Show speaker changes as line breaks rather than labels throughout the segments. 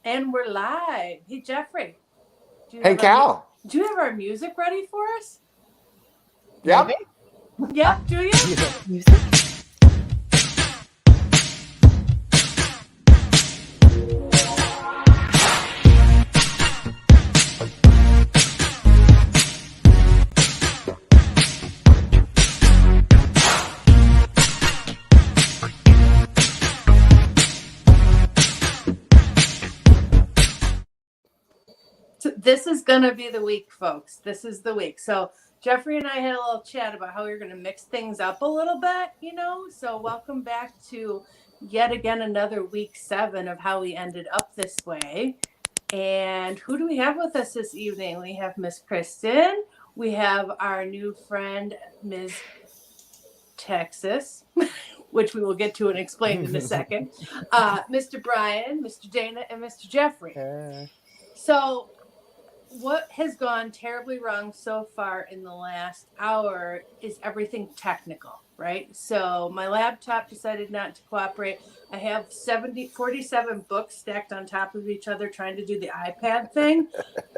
And we're live. Hey, Jeffrey.
Hey, Cal.
Do you have our music ready for us?
Yep.
Yep, do you?
Music?
So this is going to be the week, folks. This is the week. So Jeffrey and I had a little chat about how we were going to mix things up a little bit, So welcome back to yet again another week 7 of how we ended up this way. And who do we have with us this evening? We have Miss Kristen. We have our new friend, Ms. Texas, which we will get to and explain in a second. Mr. Brian, Mr. Dana, and Mr. Jeffrey. So what has gone terribly wrong so far in the last hour is everything technical, right? So my laptop decided not to cooperate. I have 47 books stacked on top of each other trying to do the iPad thing.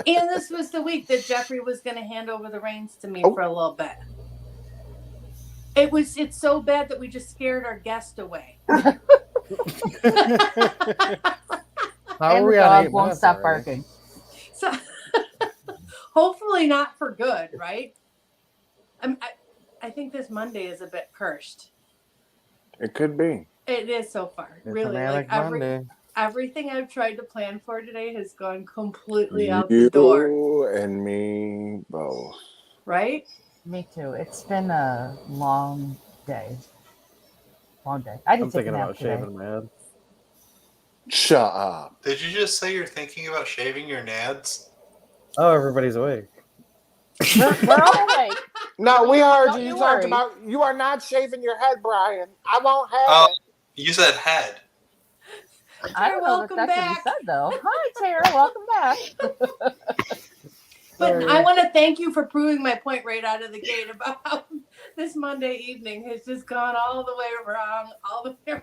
And this was the week that Jeffrey was going to hand over the reins to me for a little bit. It's so bad that we just scared our guest away.
And the dog won't stop barking.
So hopefully not for good, right? I think this Monday is a bit cursed.
It could be.
It is so far.
It's
really. Like everything I've tried to plan for today has gone completely out the door.
You and me both.
Right?
Me too. It's been a long day. Long day. I'm
thinking about shaving my head.
Shut up.
Did you just say you're thinking about shaving your nads?
Oh, everybody's awake.
We're all awake.
No, we heard you.
You
You talked
worry.
about you are not shaving your head, Brian. I won't have it.
You said head.
I don't know if that's what you said, though. Hi, Tara. Welcome back.
But I want to thank you for proving my point right out of the gate about how this Monday evening has just gone all the way wrong, all the way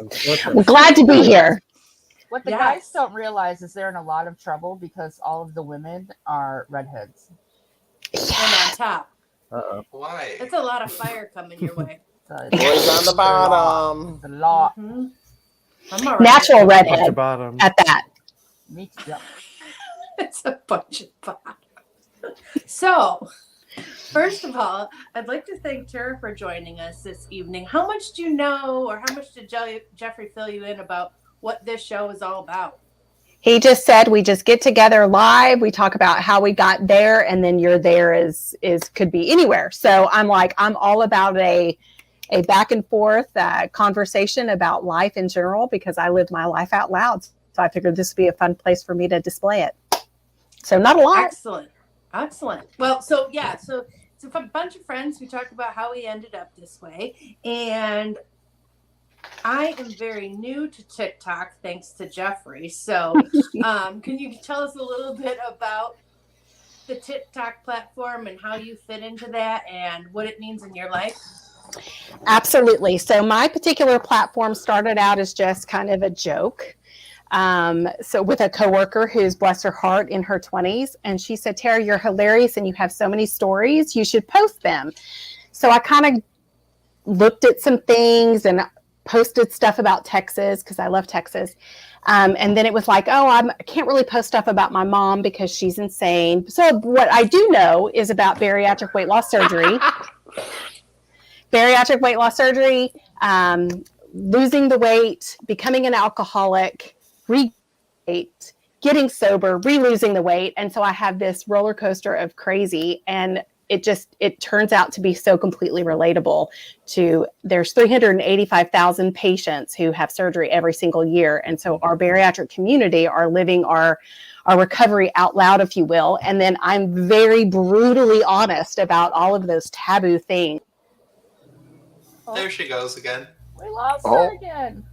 around.
We're glad to be here.
What the guys don't realize is they're in a lot of trouble because all of the women are redheads.
And on top.
Uh-oh.
Why?
It's a lot of fire coming your way.
Boys on the bottom.
The law.
Mm-hmm. I'm all right.
Natural redhead
At the bottom.
at that.
Me too.
It's a bunch of fun. So, first of all, I'd like to thank Tara for joining us this evening. How much do you know, or how much did Jeffrey fill you in about what this show is all about?
He just said we just get together live. We talk about how we got there, and then you're there is could be anywhere. So I'm all about a back and forth conversation about life in general because I live my life out loud. So I figured this would be a fun place for me to display it. So not a lot.
Excellent. Well, so it's a bunch of friends who talk about how we ended up this way. And I am very new to TikTok, thanks to Jeffrey. So can you tell us a little bit about the TikTok platform and how you fit into that and what it means in your life?
Absolutely. So my particular platform started out as just kind of a joke. So with a coworker who's, bless her heart, in her 20s, and she said, Tara, you're hilarious and you have so many stories, you should post them. So I kind of looked at some things and posted stuff about Texas because I love Texas. And then it was like, I can't really post stuff about my mom because she's insane. So what I do know is about bariatric weight loss surgery. Bariatric weight loss surgery, losing the weight, becoming an alcoholic, getting sober, re-losing the weight. And so I have this roller coaster of crazy, and it turns out to be so completely relatable to, there's 385,000 patients who have surgery every single year. And so our bariatric community are living our recovery out loud, if you will. And then I'm very brutally honest about all of those taboo things.
There she goes again.
We lost her again.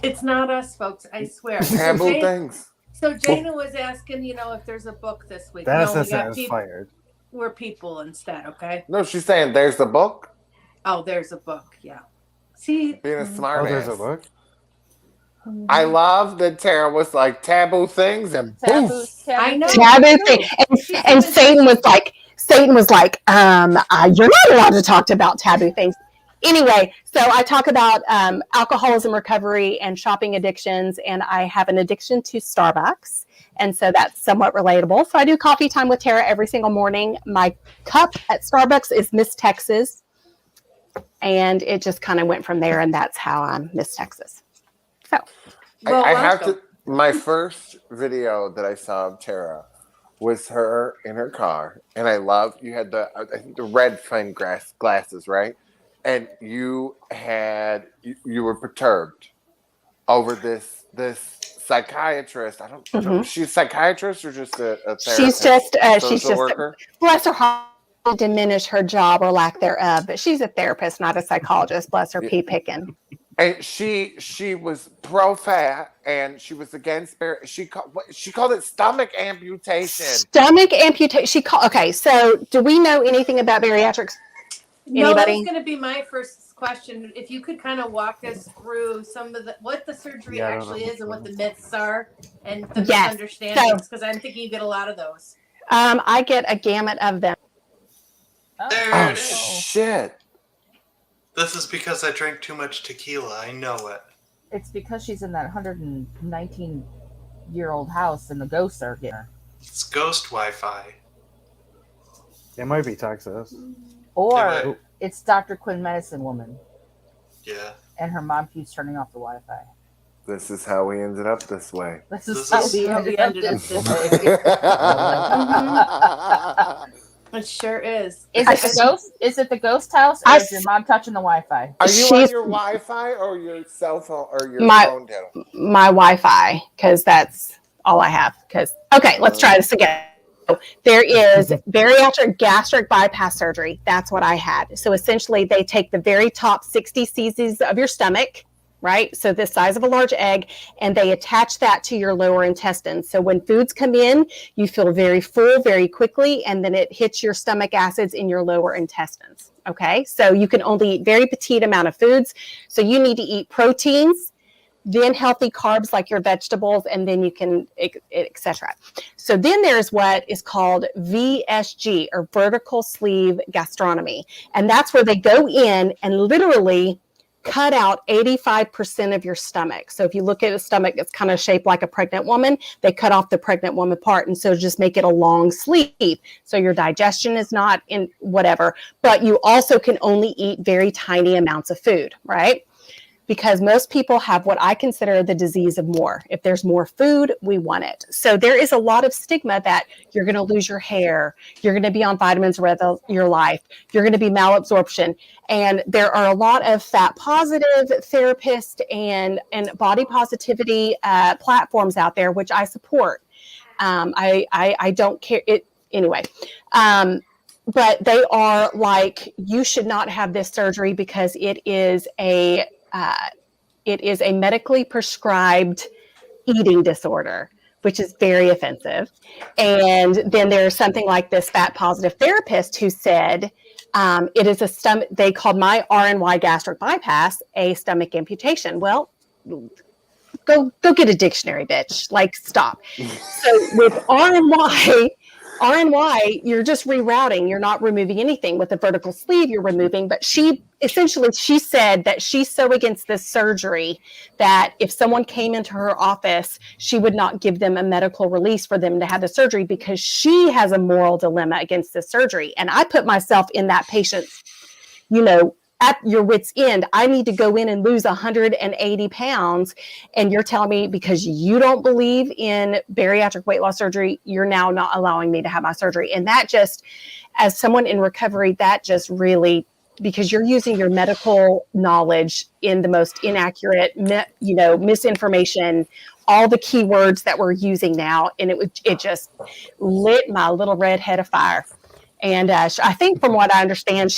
It's not us, folks. I swear.
Taboo things.
So Jana was asking, if there's a book this week.
Dennis
we
said
got
was fired.
We're people instead, okay?
No, she's saying there's the book.
Oh, there's a book. Yeah. See,
Being a smart ass.
There's a book.
I love that Tara was like taboo things and
Taboo,
poof.
I know.
Taboo thing. And
She's
Satan was like, you're not allowed to talk about taboo things. Anyway, so I talk about alcoholism recovery and shopping addictions, and I have an addiction to Starbucks. And so that's somewhat relatable. So I do coffee time with Tara every single morning. My cup at Starbucks is Miss Texas. And it just kind of went from there. And that's how I'm Miss Texas. So.
Well,
I have to. My first video that I saw of Tara was her in her car, and I loved. You had the red frame glasses, right? And you were perturbed over this psychiatrist. I don't remember. She's a psychiatrist or just a therapist?
She's just
worker.
Bless her heart. Diminish her job or lack thereof, but she's a therapist, not a psychologist. Bless her, pea picking.
And she was pro-fat, and she was against. She called it stomach amputation.
Stomach amputation. Okay, so do we know anything about bariatrics?
No, that was going to be my first question. If you could kind of walk us through some of what the surgery actually is and what the myths are and the misunderstandings, because I'm thinking you get a lot of those.
I get a gamut of them.
There it is.
Shit.
This is because I drank too much tequila. I know it.
It's because she's in that 119-year-old house and the ghosts are getting her.
It's ghost Wi-Fi.
It might be Texas.
Or it's Dr. Quinn Medicine Woman.
Yeah.
And her mom keeps turning off the Wi-Fi.
This is how we ended up this way.
This is how we ended up this way.
It sure is.
Is it the ghost? Is it the ghost house, or is your mom touching the Wi-Fi?
Are you on your Wi-Fi or your cell phone or your phone data?
My Wi-Fi, because that's all I have. Okay, let's try this again. There is bariatric gastric bypass surgery. That's what I had. So essentially, they take the very top 60 cc's of your stomach, right? So the size of a large egg, and they attach that to your lower intestine. So when foods come in, you feel very full very quickly, and then it hits your stomach acids in your lower intestines. Okay, so you can only eat very petite amount of foods. So you need to eat proteins, then healthy carbs like your vegetables, and then you can, etc. So then there's what is called VSG, or vertical sleeve gastronomy. And that's where they go in and literally cut out 85% of your stomach. So if you look at a stomach that's kind of shaped like a pregnant woman, they cut off the pregnant woman part. And so just make it a long sleeve. So your digestion is not in whatever, but you also can only eat very tiny amounts of food, right? Because most people have what I consider the disease of more. If there's more food, we want it. So there is a lot of stigma that you're going to lose your hair, you're going to be on vitamins the rest of your life, you're going to be malabsorption. And there are a lot of fat positive therapists and body positivity platforms out there, which I support. I don't care it anyway. But they are like, you should not have this surgery because it is a medically prescribed eating disorder, which is very offensive. And then there's something like this fat positive therapist who said, it is a stomach, they called my RNY gastric bypass a stomach amputation. Well, go get a dictionary, bitch. Like, stop. So with RNY, you're just rerouting. You're not removing anything. With a vertical sleeve, you're removing. But she said that she's so against this surgery that if someone came into her office, she would not give them a medical release for them to have the surgery because she has a moral dilemma against this surgery. And I put myself in that patient's, at your wit's end. I need to go in and lose 180 pounds. And you're telling me because you don't believe in bariatric weight loss surgery, you're now not allowing me to have my surgery. And that just, as someone in recovery, that just really, because you're using your medical knowledge in the most inaccurate, misinformation, all the keywords that we're using now. And it just lit my little red head afire. And I think from what I understand,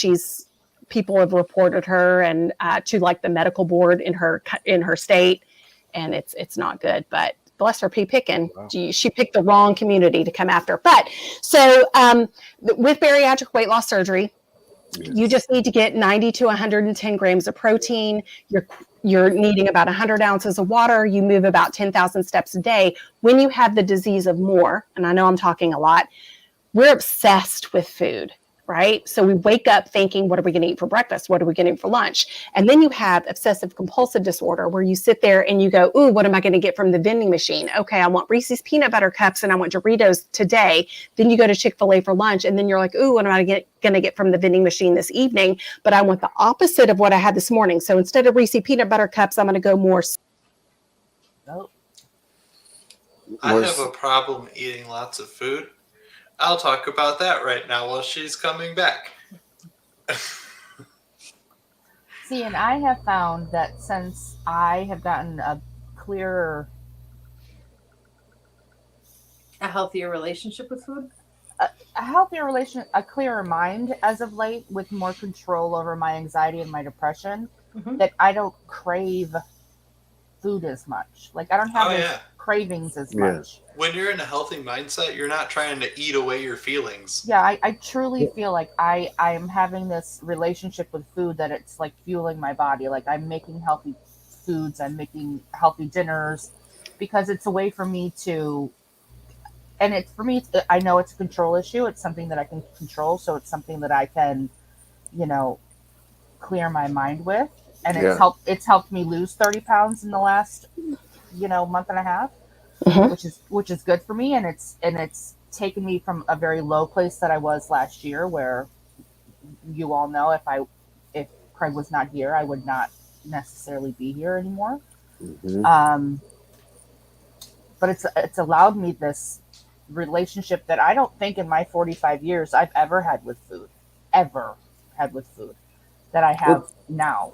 people have reported her and to like the medical board in her state, and it's not good. But bless her, pea picking. Wow. She picked the wrong community to come after. But so with bariatric weight loss surgery, You just need to get 90 to 110 grams of protein. You're needing about 100 ounces of water. You move about 10,000 steps a day. When you have the disease of more, and I know I'm talking a lot, we're obsessed with food, right? So we wake up thinking, what are we going to eat for breakfast? What are we going to eat for lunch? And then you have obsessive compulsive disorder where you sit there and you go, ooh, what am I going to get from the vending machine? Okay, I want Reese's peanut butter cups and I want Doritos today. Then you go to Chick-fil-A for lunch and then you're like, ooh, what am I going to get from the vending machine this evening? But I want the opposite of what I had this morning. So instead of Reese's peanut butter cups, I'm going to go more.
I have a problem eating lots of food. I'll talk about that right now while she's coming back.
See, and I have found that since I have gotten a clearer,
A healthier relationship with food?
a healthier relation, a clearer mind as of late, with more control over my anxiety and my depression, that I don't crave food as much. Like I don't have those cravings as much.
When you're in a healthy mindset, you're not trying to eat away your feelings.
Yeah, I truly feel like I am having this relationship with food that it's like fueling my body. Like I'm making healthy foods, I'm making healthy dinners, because it's a way for me to, and it's for me, I know it's a control issue. It's something that I can control. So it's something that I can, clear my mind with. And it's helped me lose 30 pounds in the last, month and a half, which is good for me. And it's taken me from a very low place that I was last year, where you all know if Craig was not here, I would not necessarily be here anymore. But it's allowed me this relationship that I don't think in my 45 years I've ever had with food, that I have now.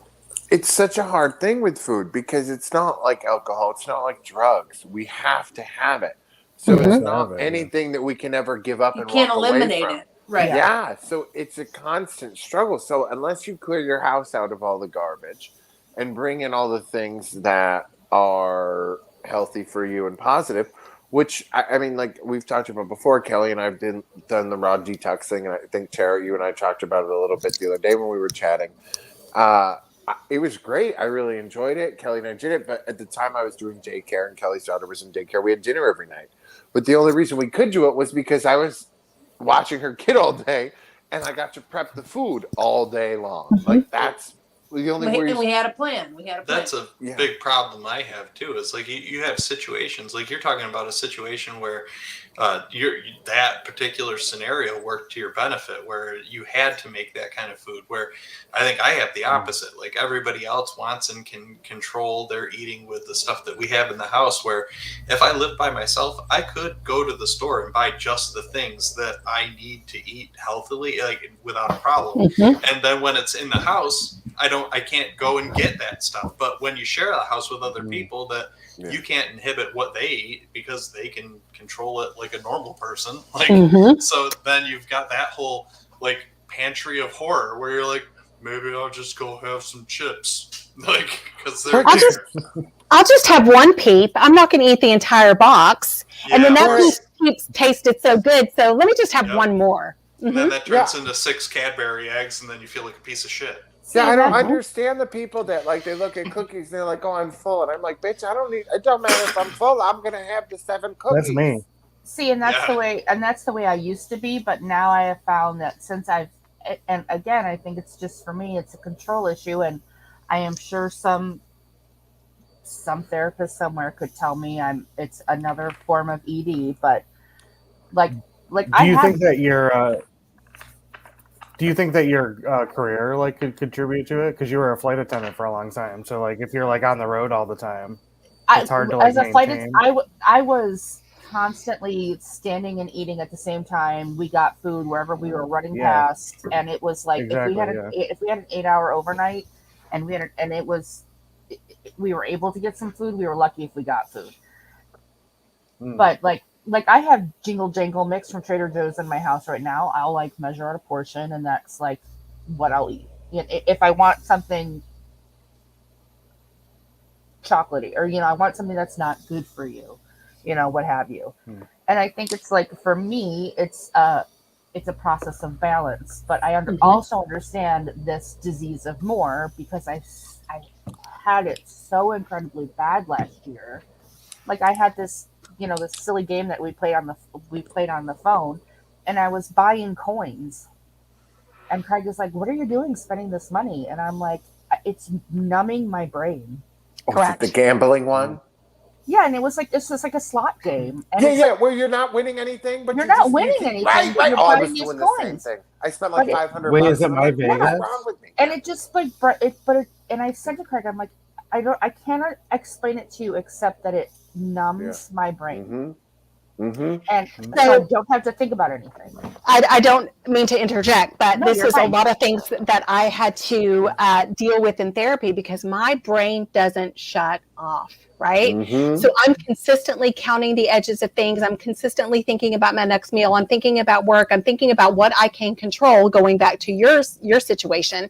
It's such a hard thing with food because it's not like alcohol. It's not like drugs. We have to have it. So it's not anything that we can ever give up and
can't
walk
eliminate
away from.
it. Right.
Yeah. So it's a constant struggle. So unless you clear your house out of all the garbage and bring in all the things that are healthy for you and positive, which I mean, like we've talked about before, Kelly and I've done the raw detox thing. And I think, Tara, you and I talked about it a little bit the other day when we were chatting. It was great. I really enjoyed it. Kelly and I did it, but at the time I was doing daycare and Kelly's daughter was in daycare. We had dinner every night. But the only reason we could do it was because I was watching her kid all day and I got to prep the food all day long. Like that's the only reason.
And we had a plan.
That's a big problem I have too. Is like you have situations, like you're talking about a situation where that particular scenario worked to your benefit, where you had to make that kind of food. Where I think I have the opposite. Like everybody else wants and can control their eating with the stuff that we have in the house. Where if I lived by myself, I could go to the store and buy just the things that I need to eat healthily, like without a problem. And then when it's in the house, I can't go and get that stuff. But when you share a house with other people, that you can't inhibit what they eat because they can control it like a normal person. Like so then you've got that whole like pantry of horror where you're like, maybe I'll just go have some chips. Like because they're
I'll just have one peep. I'm not going to eat the entire box. And then that peep tasted so good. So let me just have one more.
And then that turns into 6 Cadbury eggs and then you feel like a piece of shit.
Yeah, I don't understand the people that like they look at cookies and they're like, "Oh, I'm full," and I'm like, "Bitch, I don't need. It don't matter if I'm full. I'm gonna have the 7 cookies."
That's me.
See, and that's the way I used to be. But now I have found that since and again, I think it's just for me, it's a control issue, and I am sure some therapist somewhere could tell me it's another form of ED. But like
do you think that your career like could contribute to it? Because you were a flight attendant for a long time, so like if you're like on the road all the time, it's hard to like
as a flight
maintain.
I was constantly standing and eating at the same time. We got food wherever we were running past, and it was like if we had an 8-hour overnight, and we were able to get some food. We were lucky if we got food, but like I have jingle jangle mix from Trader Joe's in my house right now. I'll like measure out a portion and that's like what I'll eat. If I want something chocolatey or, I want something that's not good for you, what have you. And I think it's like, for me, it's it's a process of balance. But I also understand this disease of more because I had it so incredibly bad last year. Like I had this, this silly game that we played on the phone, and I was buying coins. And Craig is like, "What are you doing spending this money?" And I'm like, "It's numbing my brain."
Correct. The gambling one?
Yeah, and it's just like a slot game. And
where you're not winning anything, but
you're not winning anything.
Right.
You're
I was
these
doing
coins.
the same thing. I spent like $500.
Wait, is it my Vegas?
What's wrong with me?
And it just and I said to Craig, I'm like, I cannot explain it to you except that it numbs my brain.
Mm-hmm. Mm-hmm.
And so I don't have to think about anything.
I don't mean to interject, but this is
fine.
a lot of things that I had to deal with in therapy because my brain doesn't shut off, right?
Mm-hmm.
So I'm consistently counting the edges of things. I'm consistently thinking about my next meal. I'm thinking about work. I'm thinking about what I can control, going back to your situation.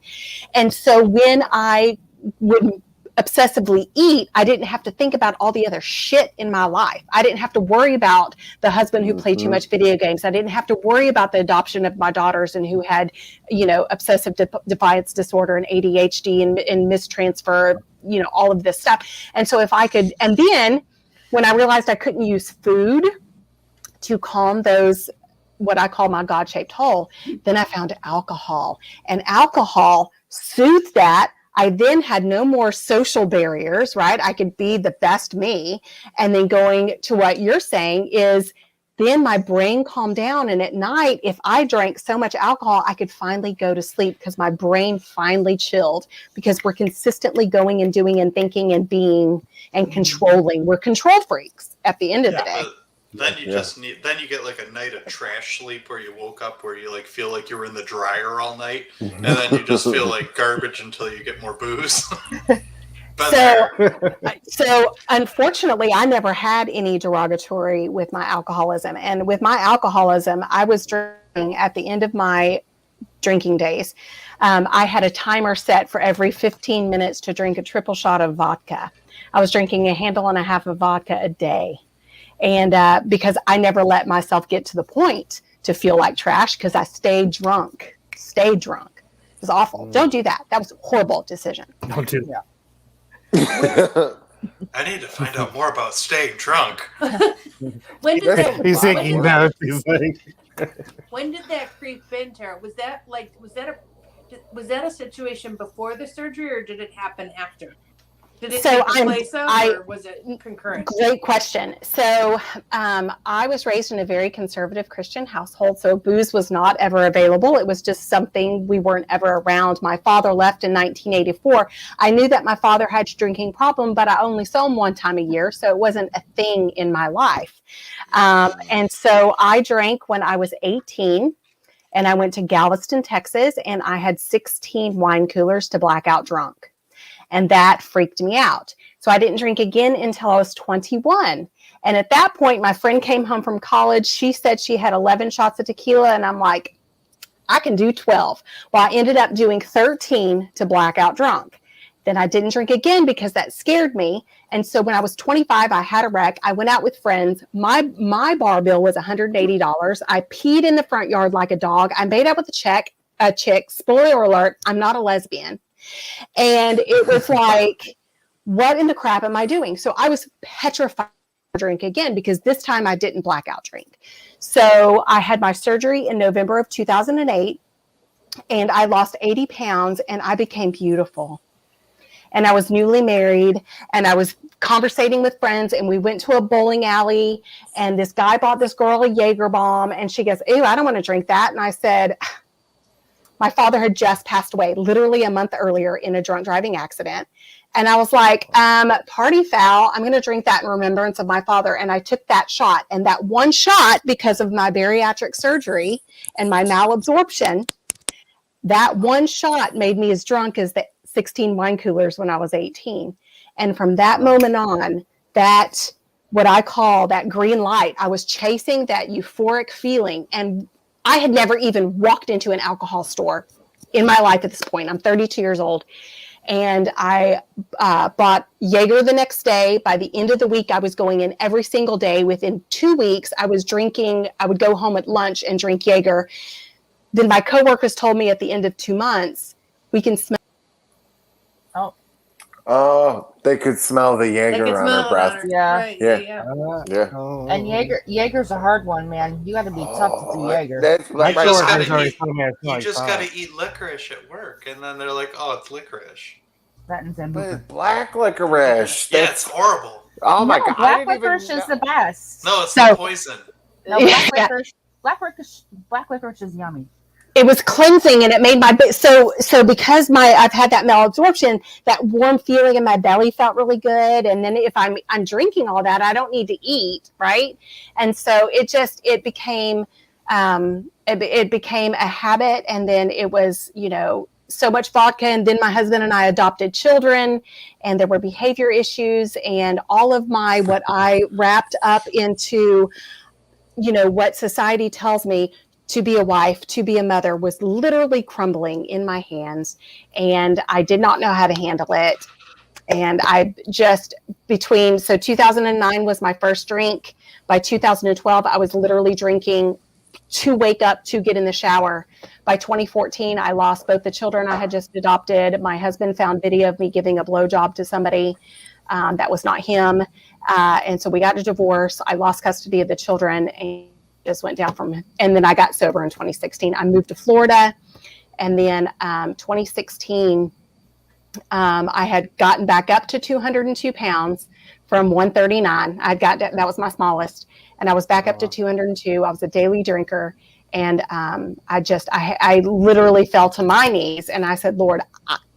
And so when I would obsessively eat, I didn't have to think about all the other shit in my life. I didn't have to worry about the husband who played too much video games. I didn't have to worry about the adoption of my daughters and who had, obsessive defiance disorder and ADHD and mistransfer, all of this stuff. And so if I could, and then when I realized I couldn't use food to calm those, what I call my God-shaped hole, then I found alcohol, and alcohol soothed that. I then had no more social barriers, right? I could be the best me. And then going to what you're saying is then my brain calmed down. And at night, if I drank so much alcohol, I could finally go to sleep because my brain finally chilled because we're consistently going and doing and thinking and being and controlling. We're control freaks at the end of the day.
Then you you get like a night of trash sleep where you woke up where you like feel like you were in the dryer all night, and then you just feel like garbage until you get more booze.
So unfortunately, I never had any derogatory with my alcoholism, and with my alcoholism, I was drinking at the end of my drinking days. I had a timer set for every 15 minutes to drink a triple shot of vodka. I was drinking a handle and a half of vodka a day. And because I never let myself get to the point to feel like trash because I stayed drunk. It was awful. Don't do that. That was a horrible decision.
Don't do that.
I need to find out more about staying drunk.
When did that?
He's taking notes. He's like,
When did that creep in, Tara? Was that a situation before the surgery, or did it happen after? Did it take the place of, or was it concurrent?
Great question. So I was raised in a very conservative Christian household, so booze was not ever available. It was just something we weren't ever around. My father left in 1984. I knew that my father had a drinking problem, but I only saw him one time a year, so it wasn't a thing in my life. And so I drank when I was 18, and I went to Galveston, Texas, and I had 16 wine coolers to black out drunk. And that freaked me out. So I didn't drink again until I was 21. And at that point, my friend came home from college. She said she had 11 shots of tequila. And I'm like, I can do 12. Well, I ended up doing 13 to black out drunk. Then I didn't drink again because that scared me. And so when I was 25, I had a wreck. I went out with friends. My bar bill was $180. I peed in the front yard like a dog. I made out with a chick. Spoiler alert, I'm not a lesbian. And it was like, what in the crap am I doing? So I was petrified to drink again because this time I didn't blackout drink. So I had my surgery in November of 2008 and I lost 80 pounds and I became beautiful. And I was newly married and I was conversating with friends and we went to a bowling alley and this guy bought this girl a Jaeger bomb and she goes, "Ew, I don't want to drink that." And I said, my father had just passed away literally a month earlier in a drunk driving accident. And I was like, party foul. I'm going to drink that in remembrance of my father. And I took that shot. And that one shot, because of my bariatric surgery and my malabsorption, that one shot made me as drunk as the 16 wine coolers when I was 18. And from that moment on, that what I call that green light, I was chasing that euphoric feeling. And I had never even walked into an alcohol store in my life at this point. I'm 32 years old. And I bought Jaeger the next day. By the end of the week, I was going in every single day. Within 2 weeks, I was drinking. I would go home at lunch and drink Jaeger. Then my coworkers told me at the end of 2 months, we can smell.
Oh, they could smell the
They
Jaeger
could
on
smell
her
it
breath.
on her.
Yeah.
Right.
Yeah.
Yeah.
Yeah.
And Jaeger's a hard one, man. You got to be tough to do Jaeger.
That's
My
right.
just
coworkers
gotta
already
eat-
told me I smell
You
like
just
pot.
got to eat licorice at work, and then they're like, "Oh, it's licorice."
That and
But
Zambuca.
it's black licorice.
Yeah,
That's
it's horrible.
oh my
No,
god! I
black
didn't even
licorice is
know.
the best.
No, it's
So-
the poison.
No,
Yeah.
black licorice is yummy.
It was cleansing, and it made my so because I've had that malabsorption, that warm feeling in my belly felt really good. And then if I'm drinking all that, I don't need to eat, right? And so it became it became a habit, and then it was so much vodka, and then my husband and I adopted children, and there were behavior issues, and all of what I wrapped up into what society tells me to be a wife, to be a mother, was literally crumbling in my hands, and I did not know how to handle it. And I just so 2009 was my first drink. By 2012, I was literally drinking to wake up, to get in the shower. By 2014, I lost both the children I had just adopted. My husband found video of me giving a blowjob to somebody that was not him. And so we got a divorce. I lost custody of the children and just went down and then I got sober in 2016. I moved to Florida. And then 2016, I had gotten back up to 202 pounds from 139. That was my smallest. And I was back up to 202. I was a daily drinker. And I literally fell to my knees and I said, Lord,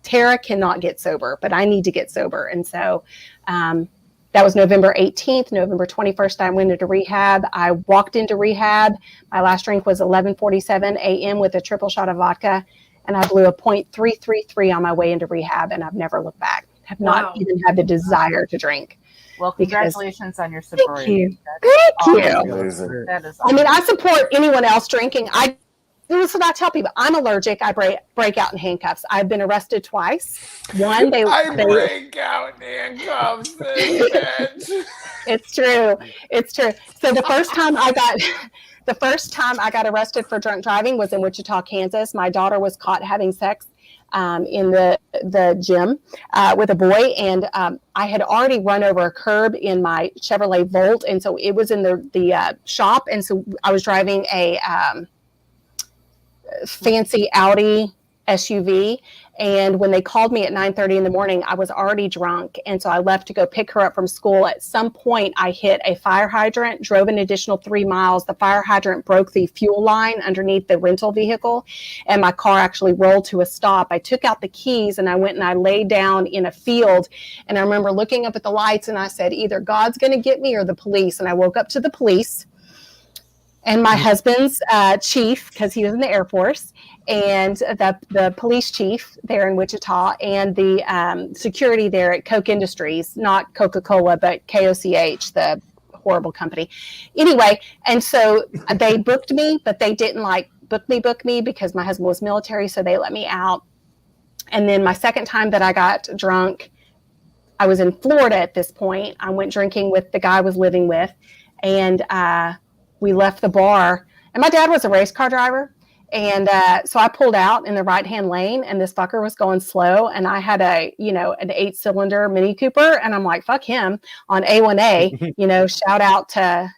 Tara cannot get sober, but I need to get sober. And so that was November 18th. November 21st, I went into rehab. I walked into rehab. My last drink was 11:47 a.m. with a triple shot of vodka. And I blew a .333 on my way into rehab. And I've never looked back. Have not even had the desire to drink.
Well, congratulations on your
Thank
sobriety.
you. Thank you.
Amazing.
That is
I mean, I support anyone else drinking. This is what I tell people. I'm allergic. I break out in handcuffs. I've been arrested twice. One, they
break out in handcuffs.
It's true. It's true. So the first time I got arrested for drunk driving was in Wichita, Kansas. My daughter was caught having sex in the gym with a boy, and I had already run over a curb in my Chevrolet Volt, and so it was in the shop, and so I was driving a fancy Audi SUV, and when they called me at 9:30 in the morning, I was already drunk, and so I left to go pick her up from school. At some point, I hit a fire hydrant, drove an additional 3 miles. The fire hydrant broke the fuel line underneath the rental vehicle, and my car actually rolled to a stop. I took out the keys, and I went and I laid down in a field, and I remember looking up at the lights, and I said, either God's going to get me or the police, and I woke up to the police. And my husband's chief, because he was in the Air Force, and the police chief there in Wichita, and the security there at Koch Industries, not Coca-Cola, but KOCH, the horrible company. Anyway, and so they booked me, but they didn't book me because my husband was military, so they let me out. And then my second time that I got drunk, I was in Florida at this point. I went drinking with the guy I was living with, and we left the bar, and my dad was a race car driver. And so I pulled out in the right-hand lane, and this fucker was going slow. And I had an 8-cylinder Mini Cooper, and I'm like, fuck him on A1A, shout out to,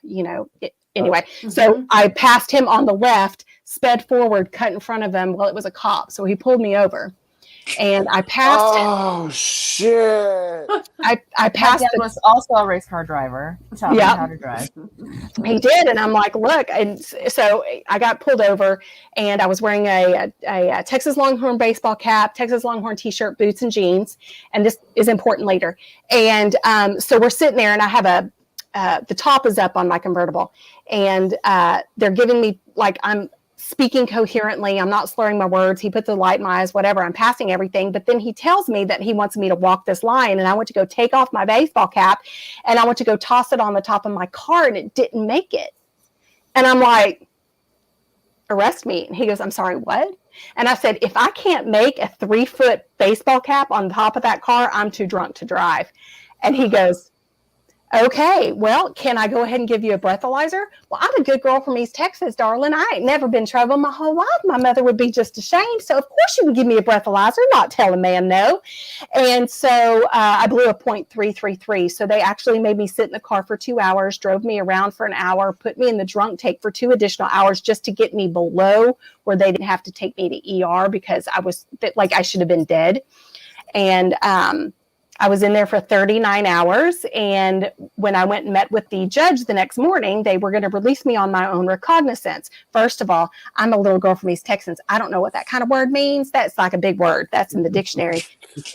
anyway. So I passed him on the left, sped forward, cut in front of him. Well, it was a cop. So he pulled me over. And I passed.
Oh shit!
I passed.
My dad was also a race car driver. Taught me how to drive.
He did, and I'm like, look, and so I got pulled over, and I was wearing a Texas Longhorn baseball cap, Texas Longhorn t-shirt, boots, and jeans, and this is important later. And so we're sitting there, and I have the top is up on my convertible, and they're giving me I'm speaking coherently. I'm not slurring my words. He puts a light in my eyes, whatever. I'm passing everything. But then he tells me that he wants me to walk this line. And I went to go take off my baseball cap, and I went to go toss it on the top of my car, and it didn't make it. And I'm like, arrest me. And he goes, I'm sorry, what? And I said, if I can't make a 3-foot baseball cap on top of that car, I'm too drunk to drive. And he goes, okay, well, can I go ahead and give you a breathalyzer? Well, I'm a good girl from East Texas, darling. I ain't never been in trouble my whole life. My mother would be just ashamed. So, of course, you would give me a breathalyzer, not tell a man no. And so I blew a .333. So they actually made me sit in the car for 2 hours, drove me around for an hour, put me in the drunk tank for 2 additional hours just to get me below where they didn't have to take me to ER because I was like I should have been dead. And I was in there for 39 hours. And when I went and met with the judge the next morning, they were going to release me on my own recognizance. First of all, I'm a little girl from East Texas. I don't know what that kind of word means. That's like a big word. That's in the dictionary.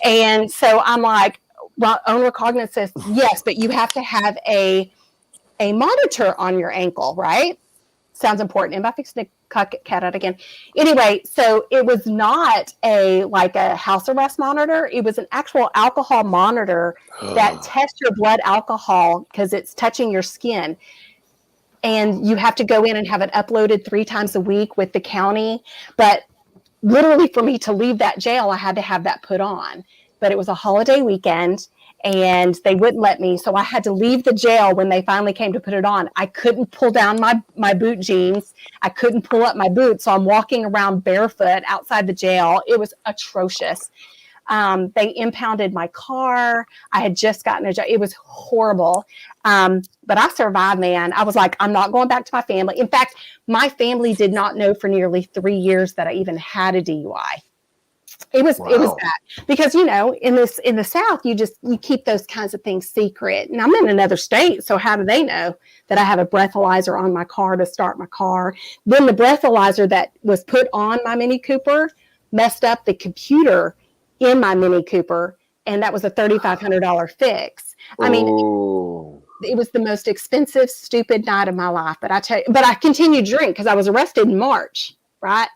And so I'm like, well, own recognizance, yes, but you have to have a monitor on your ankle, right? Sounds important. Am I fixing to cat out again? Anyway, so it was not like a house arrest monitor. It was an actual alcohol monitor that tests your blood alcohol because it's touching your skin. And you have to go in and have it uploaded 3 times a week with the county. But literally for me to leave that jail, I had to have that put on. But it was a holiday weekend. And they wouldn't let me. So I had to leave the jail when they finally came to put it on. I couldn't pull down my boot jeans. I couldn't pull up my boots. So I'm walking around barefoot outside the jail. It was atrocious. They impounded my car. I had just gotten a job. It was horrible. But I survived, man. I was like, I'm not going back to my family. In fact, my family did not know for nearly 3 years that I even had a DUI. It was bad because, you know, in the South, you keep those kinds of things secret. And I'm in another state. So how do they know that I have a breathalyzer on my car to start my car? Then the breathalyzer that was put on my Mini Cooper messed up the computer in my Mini Cooper. And that was a $3,500 fix. I mean, it was the most expensive, stupid night of my life. But I continued to drink because I was arrested in March, right?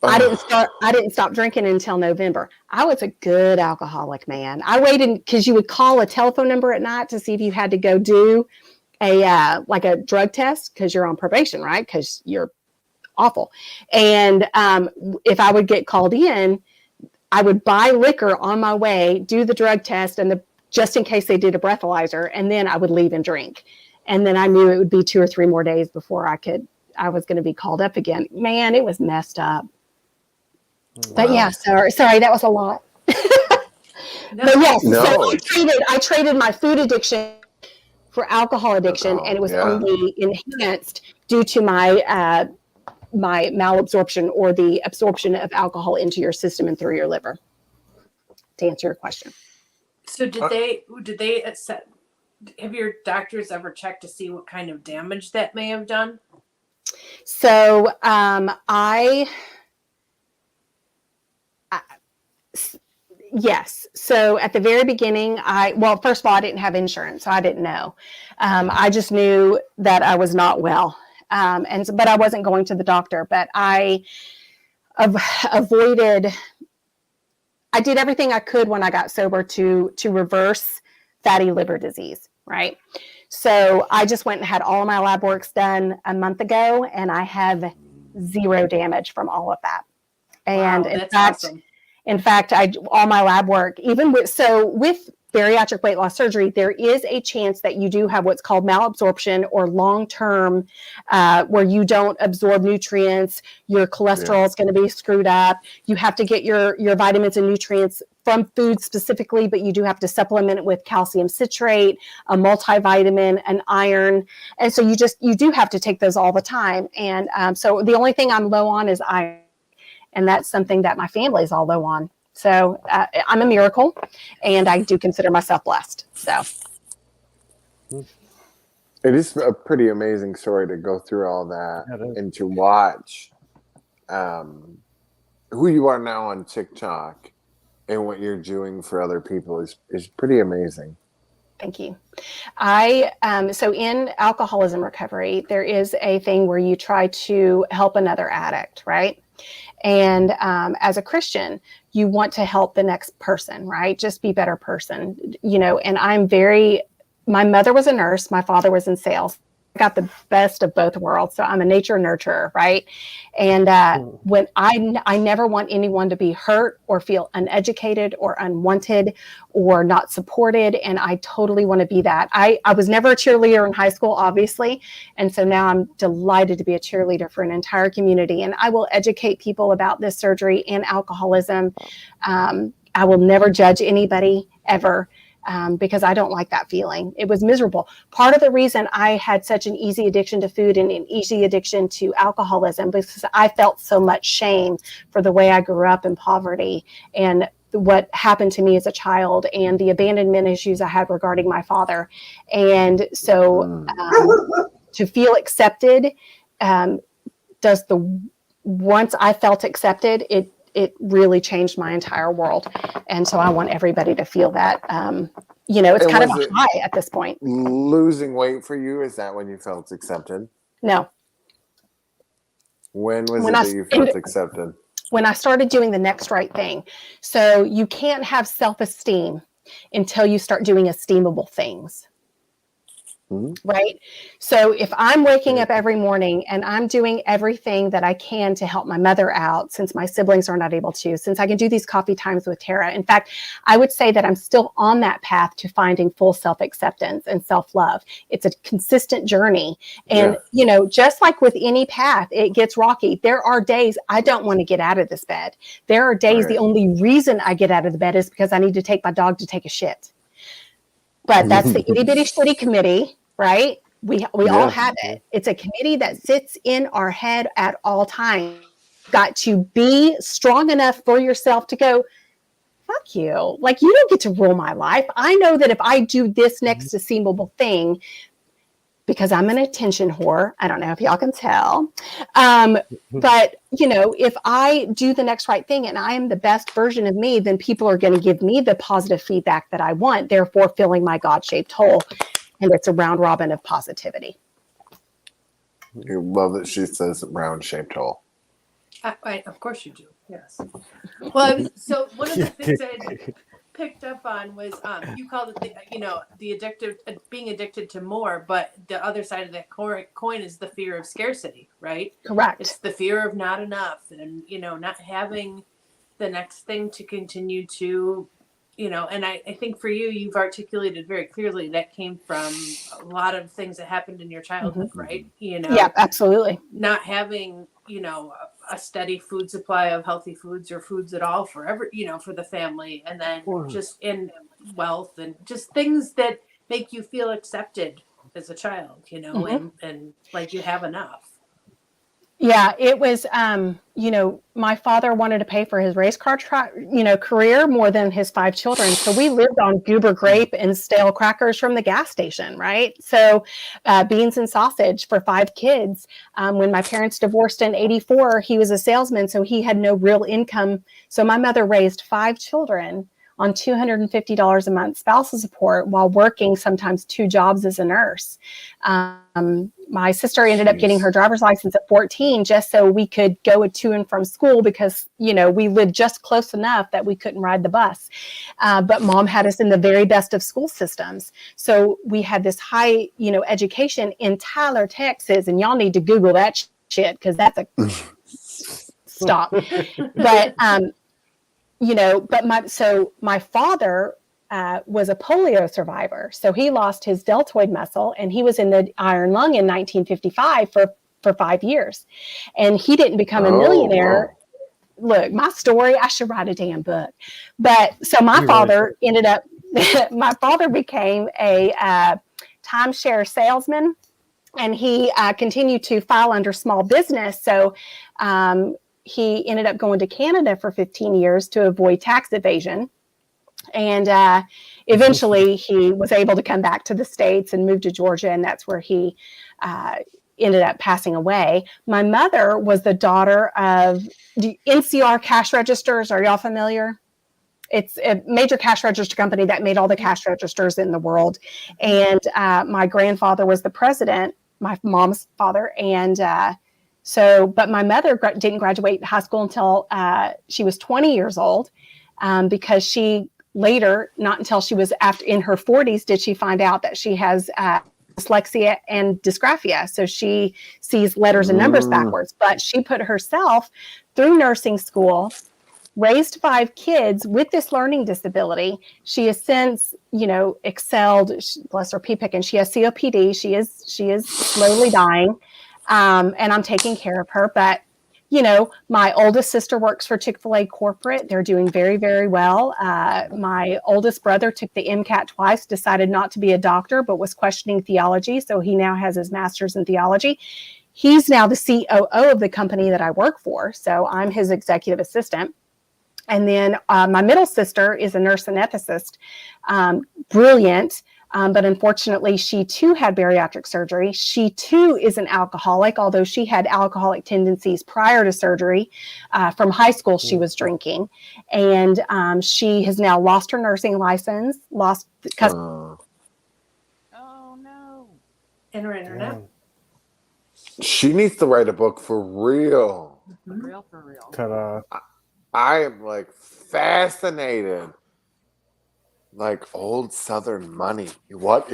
I didn't stop drinking until November. I was a good alcoholic, man. I waited because you would call a telephone number at night to see if you had to go do a drug test because you're on probation, right? Because you're awful. And if I would get called in, I would buy liquor on my way, do the drug test, and just in case they did a breathalyzer, and then I would leave and drink. And then I knew it would be 2 or 3 more days before I was going to be called up again. Man, it was messed up. Wow. But yeah, sorry, that was a lot. But yes, so I traded my food addiction for alcohol addiction, and it was only enhanced due to my my malabsorption or the absorption of alcohol into your system and through your liver. To answer your question.
So did they accept? Have your doctors ever checked to see what kind of damage that may have done?
So yes. So at the very beginning, first of all, I didn't have insurance, so I didn't know. I just knew that I was not well. But I wasn't going to the doctor, but I avoided, I did everything I could when I got sober to reverse fatty liver disease. Right. So I just went and had all of my lab works done a month ago, and I have 0 damage from all of that. And in fact, all my lab work, even with bariatric weight loss surgery, there is a chance that you do have what's called malabsorption or long-term, where you don't absorb nutrients. Your cholesterol is going to be screwed up. You have to get your vitamins and nutrients from food specifically, but you do have to supplement it with calcium citrate, a multivitamin, an iron. And so you do have to take those all the time. And so the only thing I'm low on is iron. And that's something that my family is all low on. So I'm a miracle, and I do consider myself blessed. So
it is a pretty amazing story to go through all that and to watch who you are now on TikTok and what you're doing for other people is pretty amazing.
Thank you. So in alcoholism recovery, there is a thing where you try to help another addict, right? And as a Christian, you want to help the next person, right? Just be a better person, you know, and my mother was a nurse. My father was in sales. got the best of both worlds. So I'm a nature nurturer, right? And when I never want anyone to be hurt or feel uneducated or unwanted or not supported. And I totally want to be that. I was never a cheerleader in high school, obviously. And so now I'm delighted to be a cheerleader for an entire community. And I will educate people about this surgery and alcoholism. I will never judge anybody ever. Because I don't like that feeling. It was miserable. Part of the reason I had such an easy addiction to food and an easy addiction to alcoholism, because I felt so much shame for the way I grew up in poverty and what happened to me as a child and the abandonment issues I had regarding my father. And so to feel accepted, once I felt accepted, it really changed my entire world. And so I want everybody to feel that, it's kind of a high at this point.
Losing weight for you, is that when you felt accepted?
No.
When was it that you felt accepted?
When I started doing the next right thing. So you can't have self-esteem until you start doing esteemable things. Right? So if I'm waking up every morning and I'm doing everything that I can to help my mother out, since my siblings are not able to, since I can do these coffee times with Tara. In fact, I would say that I'm still on that path to finding full self-acceptance and self-love. It's a consistent journey. And, just like with any path, it gets rocky. There are days I don't want to get out of this bed. There are days the only reason I get out of the bed is because I need to take my dog to take a shit. But that's the itty bitty shitty committee. Right? We all have it. It's a committee that sits in our head at all times. Got to be strong enough for yourself to go, fuck you. Like, you don't get to rule my life. I know that if I do this next esteemable thing, because I'm an attention whore, I don't know if y'all can tell. But, if I do the next right thing and I am the best version of me, then people are going to give me the positive feedback that I want, therefore filling my God-shaped hole. And it's a round robin of positivity.
You love that she says round-shaped hole.
Of course you do. Yes. Well, so one of the things I picked up on was you called it the addictive, being addicted to more, but the other side of that coin is the fear of scarcity, right?
Correct.
It's the fear of not enough, and not having the next thing to continue to. And I think for you, you've articulated very clearly that came from a lot of things that happened in your childhood, right?
Yeah, absolutely.
Not having, a steady food supply of healthy foods or foods at all for the family. And then just in wealth and just things that make you feel accepted as a child, and like you have enough.
Yeah, it was, my father wanted to pay for his race car, career more than his 5 children. So we lived on goober grape and stale crackers from the gas station, right? So beans and sausage for 5 kids. When my parents divorced in 1984, he was a salesman, so he had no real income. So my mother raised 5 children on $250 a month spousal support while working sometimes 2 jobs as a nurse. My sister ended up getting her driver's license at 14 just so we could go to and from school because, we lived just close enough that we couldn't ride the bus. But mom had us in the very best of school systems. So we had this high, education in Tyler, Texas, and y'all need to Google that shit because that's a stop. But, my father was a polio survivor. So he lost his deltoid muscle and he was in the iron lung in 1955 for 5 years. And he didn't become a millionaire. Look, my story, I should write a damn book. But so my father became a timeshare salesman and he continued to file under small business. So he ended up going to Canada for 15 years to avoid tax evasion. And eventually he was able to come back to the States and move to Georgia. And that's where he ended up passing away. My mother was the daughter of the NCR cash registers. Are y'all familiar? It's a major cash register company that made all the cash registers in the world. And my grandfather was the president, my mom's father. And but my mother didn't graduate high school until she was 20 years old because she later, not until she was in her 40s, did she find out that she has dyslexia and dysgraphia. So she sees letters and numbers backwards, but she put herself through nursing school, raised 5 kids with this learning disability. She has since, excelled, bless her pea pick, and she has COPD. She is slowly dying. And I'm taking care of her. But, my oldest sister works for Chick-fil-A corporate. They're doing very, very well. My oldest brother took the MCAT twice, decided not to be a doctor, but was questioning theology. So he now has his master's in theology. He's now the COO of the company that I work for. So I'm his executive assistant. And then my middle sister is a nurse anesthetist, brilliant. But unfortunately, she too had bariatric surgery. She too is an alcoholic, although she had alcoholic tendencies prior to surgery. From high school, she was drinking. And she has now lost her nursing license, lost custody.
Oh, no.
In her internet.
She needs to write a book for real.
For real.
Ta-da.
I am like fascinated. Like old Southern money. What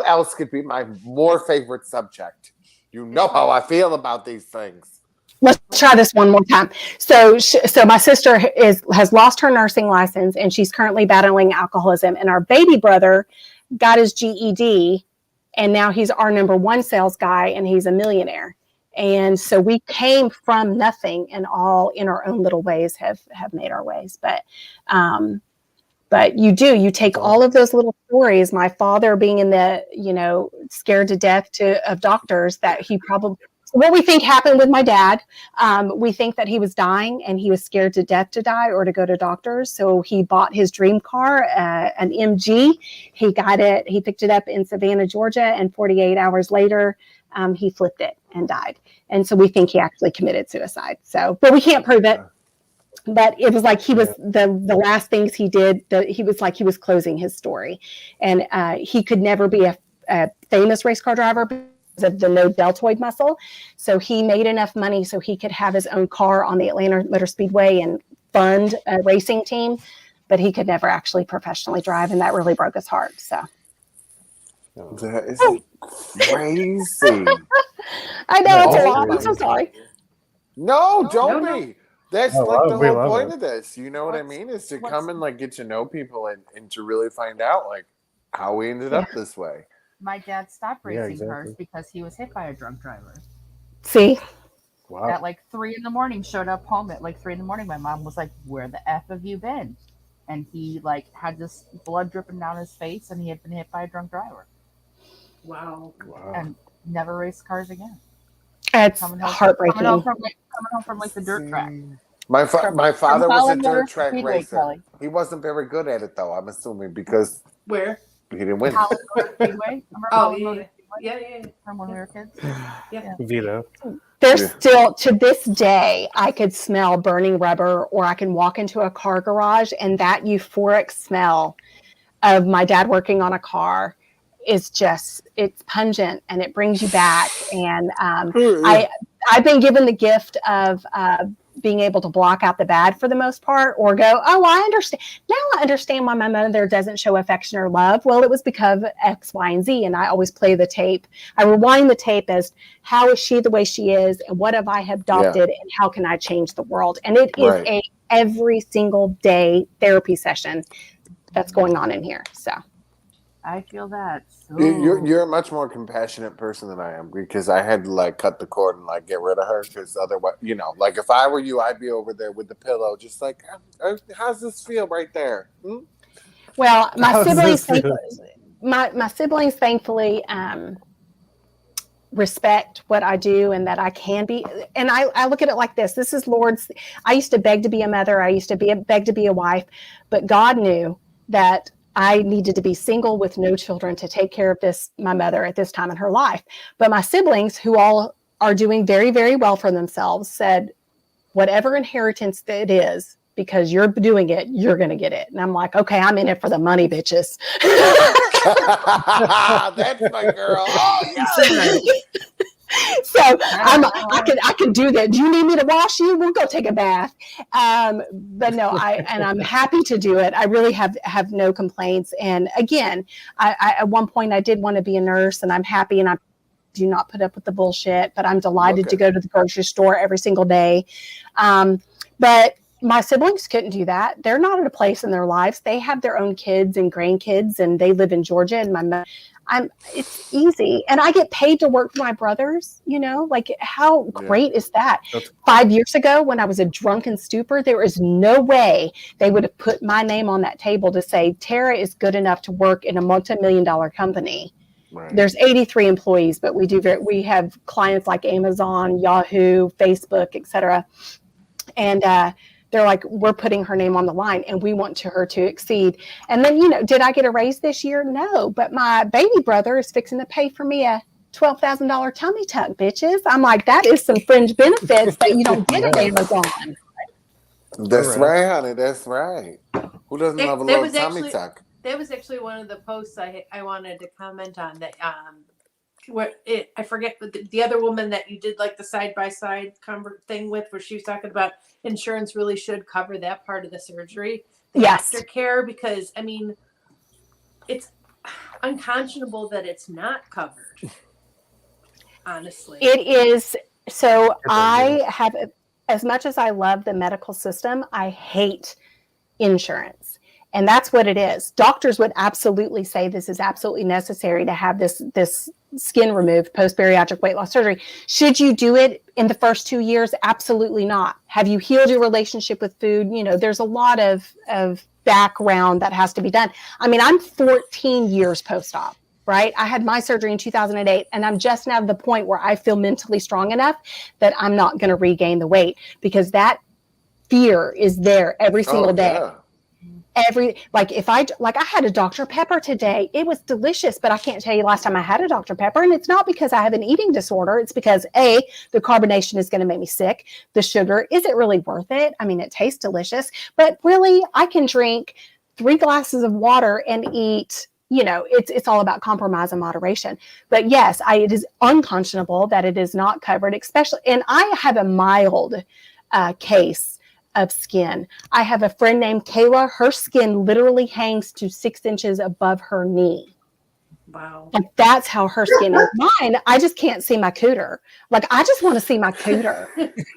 else could be my more favorite subject? You know how I feel about these things.
Let's try this one more time. So my sister has lost her nursing license, and she's currently battling alcoholism. And our baby brother got his GED, and now he's our number 1 sales guy, and he's a millionaire. And so we came from nothing, and all in our own little ways have made our ways. But you take all of those little stories, my father being in the, scared to death of doctors, that he probably, what we think happened with my dad, we think that he was dying and he was scared to death to die or to go to doctors. So he bought his dream car, an MG. He picked it up in Savannah, Georgia, and 48 hours later, he flipped it and died. And so we think he actually committed suicide. So, but we can't prove it. But it was like he was the last things he did. He was closing his story, and he could never be a famous race car driver because of the no deltoid muscle. So he made enough money so he could have his own car on the Atlanta Motor Speedway and fund a racing team, but he could never actually professionally drive, and that really broke his heart. So
that is crazy.
I know it's a lot. I'm so sorry.
No, don't be. That's like the whole point of this. You know what I mean? Is to come and like get to know people and to really find out like how we ended up this way.
My dad stopped racing cars because he was hit by a drunk driver.
See?
Wow.
At like 3 a.m, showed up home at like 3 a.m. My mom was like, "Where the F have you been?" And he like had this blood dripping down his face, and he had been hit by a drunk driver.
Wow.
And never raced cars again.
It's heartbreaking.
Coming home from like the dirt track.
My father was a dirt track racer.
Kelly.
He wasn't very good at it though, I'm assuming, because
Where?
he didn't win.
Speedway.
Yeah.
From when we were kids.
Yeah.
Vito.
There's still, to this day, I could smell burning rubber, or I can walk into a car garage, and that euphoric smell of my dad working on a car is just, it's pungent, and it brings you back. And I've been given the gift of being able to block out the bad for the most part, or go, oh, I understand. Now I understand why my mother doesn't show affection or love. Well, it was because of X, Y, and Z. And I always play the tape. I rewind the tape as how is she the way she is, and what have I adopted, and how can I change the world? And it is a every single day therapy session that's going on in here. So
I feel that. So...
You're a much more compassionate person than I am, because I had to like cut the cord and like get rid of her, because otherwise, like if I were you, I'd be over there with the pillow, just like, how's this feel right there?
Well, my siblings thankfully respect what I do, and that I can be. And I look at it like this. This is Lord's. I used to beg to be a mother. I used to beg to be a wife, but God knew that I needed to be single with no children to take care of my mother at this time in her life. But my siblings, who all are doing very, very well for themselves, said, whatever inheritance it is, because you're doing it, you're going to get it. And I'm like, okay, I'm in it for the money, bitches.
That's my girl. Oh, yeah.
So I can do that. Do you need me to wash you? We'll go take a bath. But no, I'm happy to do it. I really have no complaints. And again, I at one point I did want to be a nurse, and I'm happy, and I do not put up with the bullshit, but I'm delighted to go to the grocery store every single day. But my siblings couldn't do that. They're not at a place in their lives. They have their own kids and grandkids, and they live in Georgia. And it's easy, and I get paid to work for my brothers. Like how great is that? 5 years ago, when I was a drunken stupor, there is no way they would have put my name on that table to say Tara is good enough to work in a multi-million-dollar company. Right. There's 83 employees, but we have clients like Amazon, Yahoo, Facebook, etc. And they're like, we're putting her name on the line, and we want her to exceed. And then, did I get a raise this year? No, but my baby brother is fixing to pay for me a $12,000 tummy tuck, bitches. I'm like, that is some fringe benefits that you don't get at Amazon.
That's right, honey. That's right. Who doesn't love a little tummy tuck?
That was actually one of the posts I wanted to comment on. That I forget, but the other woman that you did like the side-by-side thing with, where she was talking about insurance really should cover that part of the surgery, the aftercare, because it's unconscionable that it's not covered. Honestly,
it is. So I have, as much as I love the medical system, I hate insurance. And that's what it is. Doctors would absolutely say this is absolutely necessary to have this skin removed post-bariatric weight loss surgery. Should you do it in the first 2 years? Absolutely not. Have you healed your relationship with food? There's a lot of background that has to be done. I'm 14 years post-op, right? I had my surgery in 2008, and I'm just now at the point where I feel mentally strong enough that I'm not going to regain the weight, because that fear is there every single day.
Yeah.
I had a Dr. Pepper today. It was delicious, but I can't tell you last time I had a Dr. Pepper. And it's not because I have an eating disorder. It's because the carbonation is going to make me sick. The sugar, is it really worth it? It tastes delicious, but really I can drink 3 glasses of water and eat, it's all about compromise and moderation. But yes, it is unconscionable that it is not covered, especially, and I have a mild case of skin. I have a friend named Kayla. Her skin literally hangs to 6 inches above her knee.
Wow.
And that's how her skin is. Mine, I just can't see my cooter. I just want to see my cooter.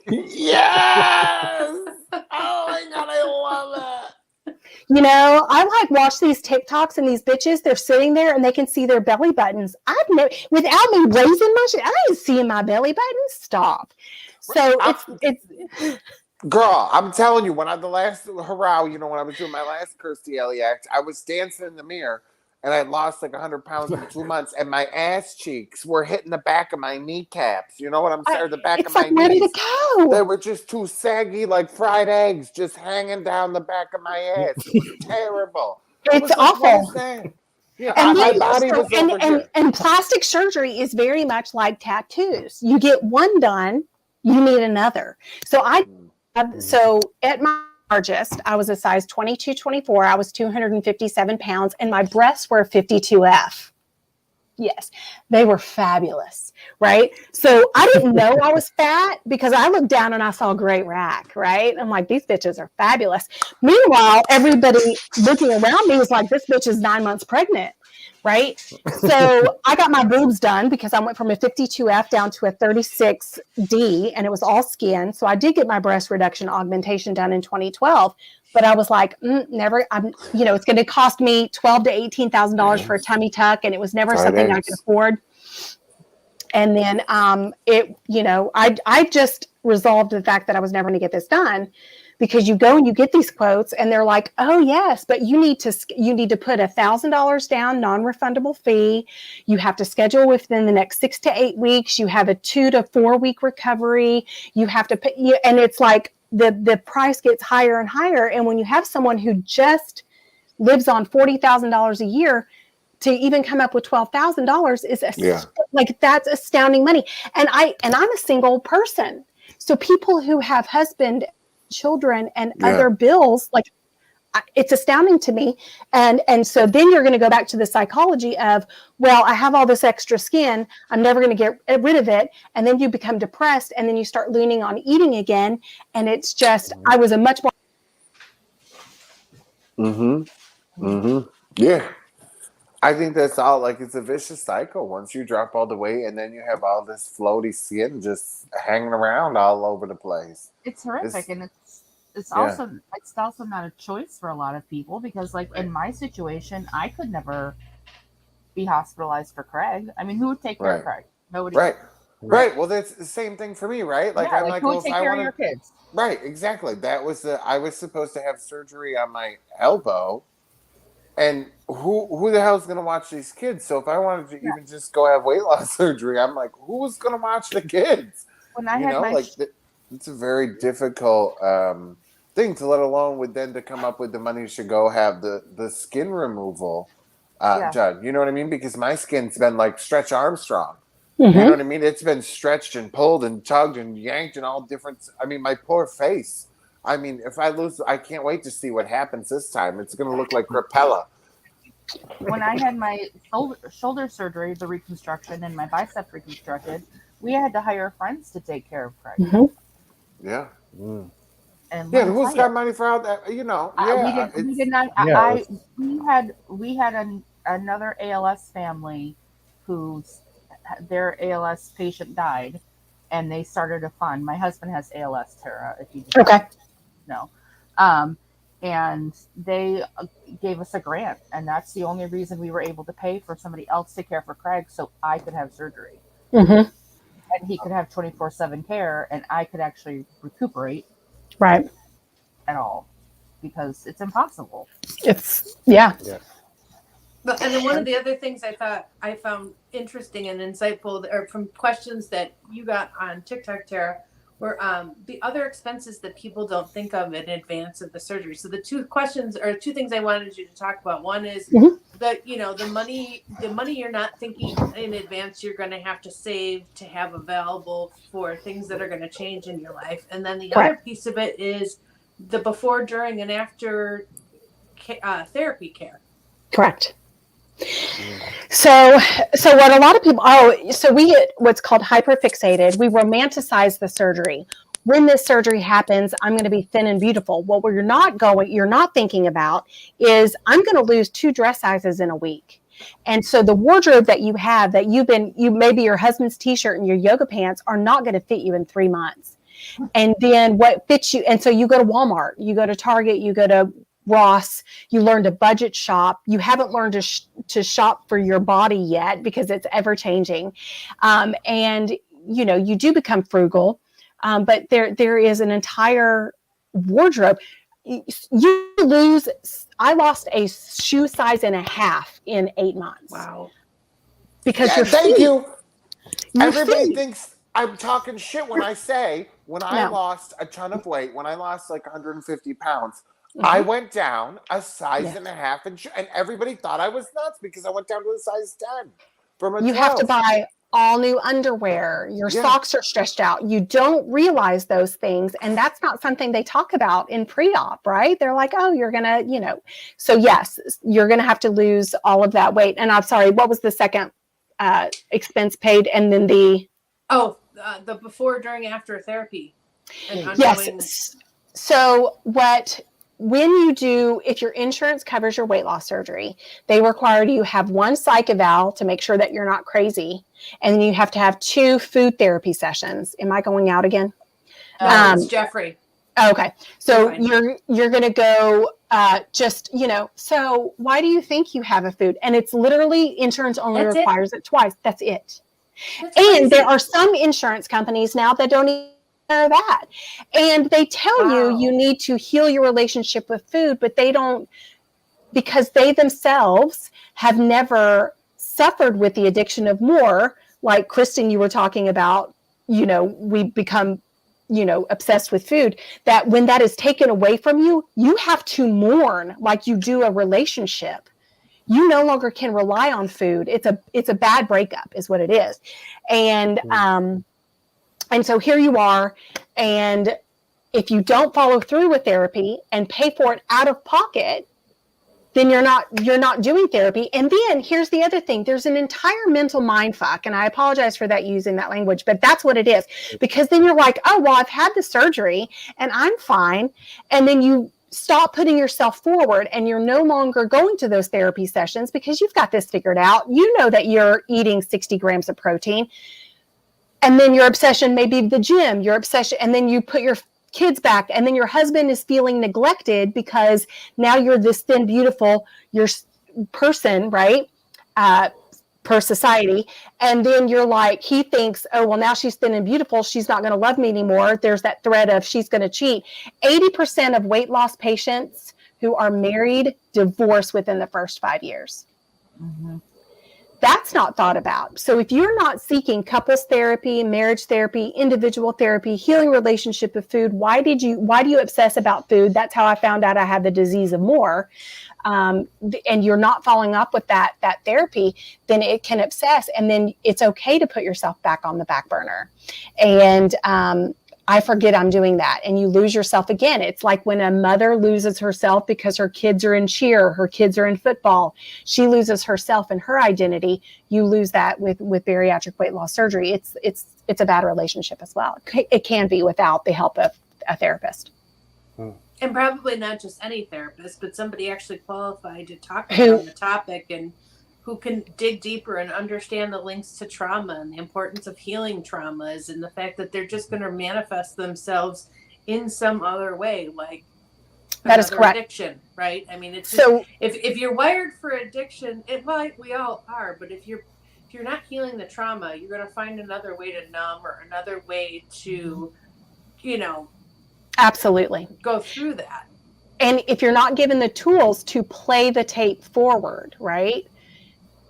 Yes! Oh my God, I love it.
I watch these TikToks, and these bitches, they're sitting there and they can see their belly buttons. Without me raising my shit, I ain't seeing my belly buttons. Stop. So it's
Girl, I'm telling you, when I the last hurrah, when I was doing my last Kirstie Alley act, I was dancing in the mirror, and I lost 100 pounds in 2 months, and my ass cheeks were hitting the back of my kneecaps. You know what I'm saying? The back of my
ready
knees.
To go.
They were just too saggy, like fried eggs, just hanging down the back of my ass. It was terrible.
It's awful.
Yeah,
and
my body was
and plastic surgery is very much like tattoos. You get one done, you need another. So at my largest, I was a size 22, 24. I was 257 pounds, and my breasts were 52F. Yes, they were fabulous, right? So I didn't know I was fat because I looked down and I saw a great rack, right? I'm like, these bitches are fabulous. Meanwhile, everybody looking around me was like, this bitch is 9 months pregnant, right? So I got my boobs done because I went from a 52F down to a 36D, and it was all skin. So I did get my breast reduction augmentation done in 2012. But I was like, never. It's going to cost me $12,000 to $18,000 for a tummy tuck, and it was never something I could afford. And then, I just resolved the fact that I was never going to get this done, because you go and you get these quotes, and they're like, oh yes, but you need to put $1,000 down, non-refundable fee. You have to schedule within the next 6 to 8 weeks. You have a 2 to 4 week recovery. You have to pay, and it's like, the price gets higher and higher. And when you have someone who just lives on $40,000 a year, to even come up with $12,000 is that's astounding money. And I'm a single person. So people who have husband, children, and other bills, it's astounding to me. And so then you're going to go back to the psychology of, well, I have all this extra skin, I'm never going to get rid of it. And then you become depressed, and then you start leaning on eating again. And it's just, I was a much more.
Yeah. I think that's all, like, it's a vicious cycle. Once you drop all the weight, and then you have all this floaty skin just hanging around all over the place.
It's horrific, and it's also not a choice for a lot of people, because like in my situation, I could never be hospitalized for Craig. I mean, who would take care of Craig? Nobody.
Right. Well, that's the same thing for me, right? Like, I'm like,
who
well,
would take
if I
care
want
of your kids?
Right, exactly. That was I was supposed to have surgery on my elbow, and who the hell's gonna watch these kids? So if I wanted to even just go have weight loss surgery, I'm like, who's gonna watch the kids?
When I had my
it's a very difficult thing to, let alone with then to come up with the money to go have the skin removal, John. You know what I mean? Because my skin's been like Stretch Armstrong. You know what I mean? It's been stretched and pulled and tugged and yanked and all different. I mean, my poor face. I mean, if I lose, I can't wait to see what happens this time. It's going to look like Crapella.
When I had my shoulder surgery, the reconstruction, and my bicep reconstructed, we had to hire friends to take care of Craig.
Yeah.
And
who's got money for all that? You know,
we did not. We had another ALS family whose their ALS patient died, and they started a fund. My husband has ALS, Tara, if you just know. And they gave us a grant, and that's the only reason we were able to pay for somebody else to care for Craig, so I could have surgery. And he could have 24/7 care, and I could actually recuperate at all, because it's impossible.
But, and then one of the other things I found interesting and insightful, or from questions that you got on TikTok, Tara, were the other expenses that people don't think of in advance of the surgery. So the two things I wanted you to talk about. One is the money you're not thinking in advance you're going to have to save to have available for things that are going to change in your life. And then the other piece of it is the before, during, and after therapy care.
Correct. So what a lot of people, so we get what's called hyperfixated. We romanticize the surgery. When this surgery happens, I'm going to be thin and beautiful. What you're not thinking about is I'm going to lose 2 dress sizes in a week. And so the wardrobe that you have, that maybe your husband's t-shirt and your yoga pants are not going to fit you in 3 months. And then what fits you, and so you go to Walmart, you go to Target, you go to Ross, you learn to budget shop. You haven't learned to shop for your body yet, because it's ever changing. And you do become frugal, but there is an entire wardrobe. I lost a shoe size and a half in 8 months.
Wow.
Because
everybody thinks I'm talking shit when I say, I lost a ton of weight, when I lost like 150 pounds, I went down a size and a half, and everybody thought I was nuts because I went down to a size 10 from a 12.
You have to buy all new underwear. Your socks are stretched out. You don't realize those things, and that's not something they talk about in pre-op, right? They're like, oh, you're going to, So yes, you're going to have to lose all of that weight. And I'm sorry, what was the second expense paid? And then the
before, during, after therapy.
Yes. So if your insurance covers your weight loss surgery, they require you have 1 psych eval to make sure that you're not crazy. And then you have to have 2 food therapy sessions. Am I going out again?
It's Jeffrey.
Okay. So you're going to go so why do you think you have a food? And it's literally insurance only requires it twice. That's it. And there are some insurance companies now that don't even that, and they tell you need to heal your relationship with food, but they don't, because they themselves have never suffered with the addiction of more, like Kristen, you were talking about, we become obsessed with food, that when that is taken away from you, you have to mourn like you do a relationship. You no longer can rely on food. It's a bad breakup is what it is. And so here you are, and if you don't follow through with therapy and pay for it out of pocket, then you're not doing therapy. And then here's the other thing. There's an entire mental mind fuck. And I apologize for that, using that language, but that's what it is. Because then you're like, oh, well, I've had the surgery and I'm fine. And then you stop putting yourself forward and you're no longer going to those therapy sessions because you've got this figured out. You know that you're eating 60 grams of protein. And then your obsession may be the gym, your obsession. And then you put your kids back, and then your husband is feeling neglected because now you're this thin, beautiful person, right? Per society. And then you're like, he thinks, oh, well, now she's thin and beautiful, she's not going to love me anymore. There's that threat of she's going to cheat. 80% of weight loss patients who are married divorce within the first 5 years. Mm-hmm. That's not thought about. So if you're not seeking couples therapy, marriage therapy, individual therapy, healing relationship with food, why do you obsess about food? That's how I found out I had the disease of more. And you're not following up with that therapy, then it can obsess. And then it's okay to put yourself back on the back burner. And I forget I'm doing that. And you lose yourself again. It's like when a mother loses herself because her kids are in cheer, her kids are in football. She loses herself and her identity. You lose that with bariatric weight loss surgery. It's a bad relationship as well. It can be without the help of a therapist.
And probably not just any therapist, but somebody actually qualified to talk about the topic and who can dig deeper and understand the links to trauma and the importance of healing traumas and the fact that they're just going to manifest themselves in some other way, like
that is correct.
Addiction, right? I mean, it's so just, if you're wired for addiction, we all are, but if you're not healing the trauma, you're going to find another way to numb or another way to,
absolutely
go through that.
And if you're not given the tools to play the tape forward, right?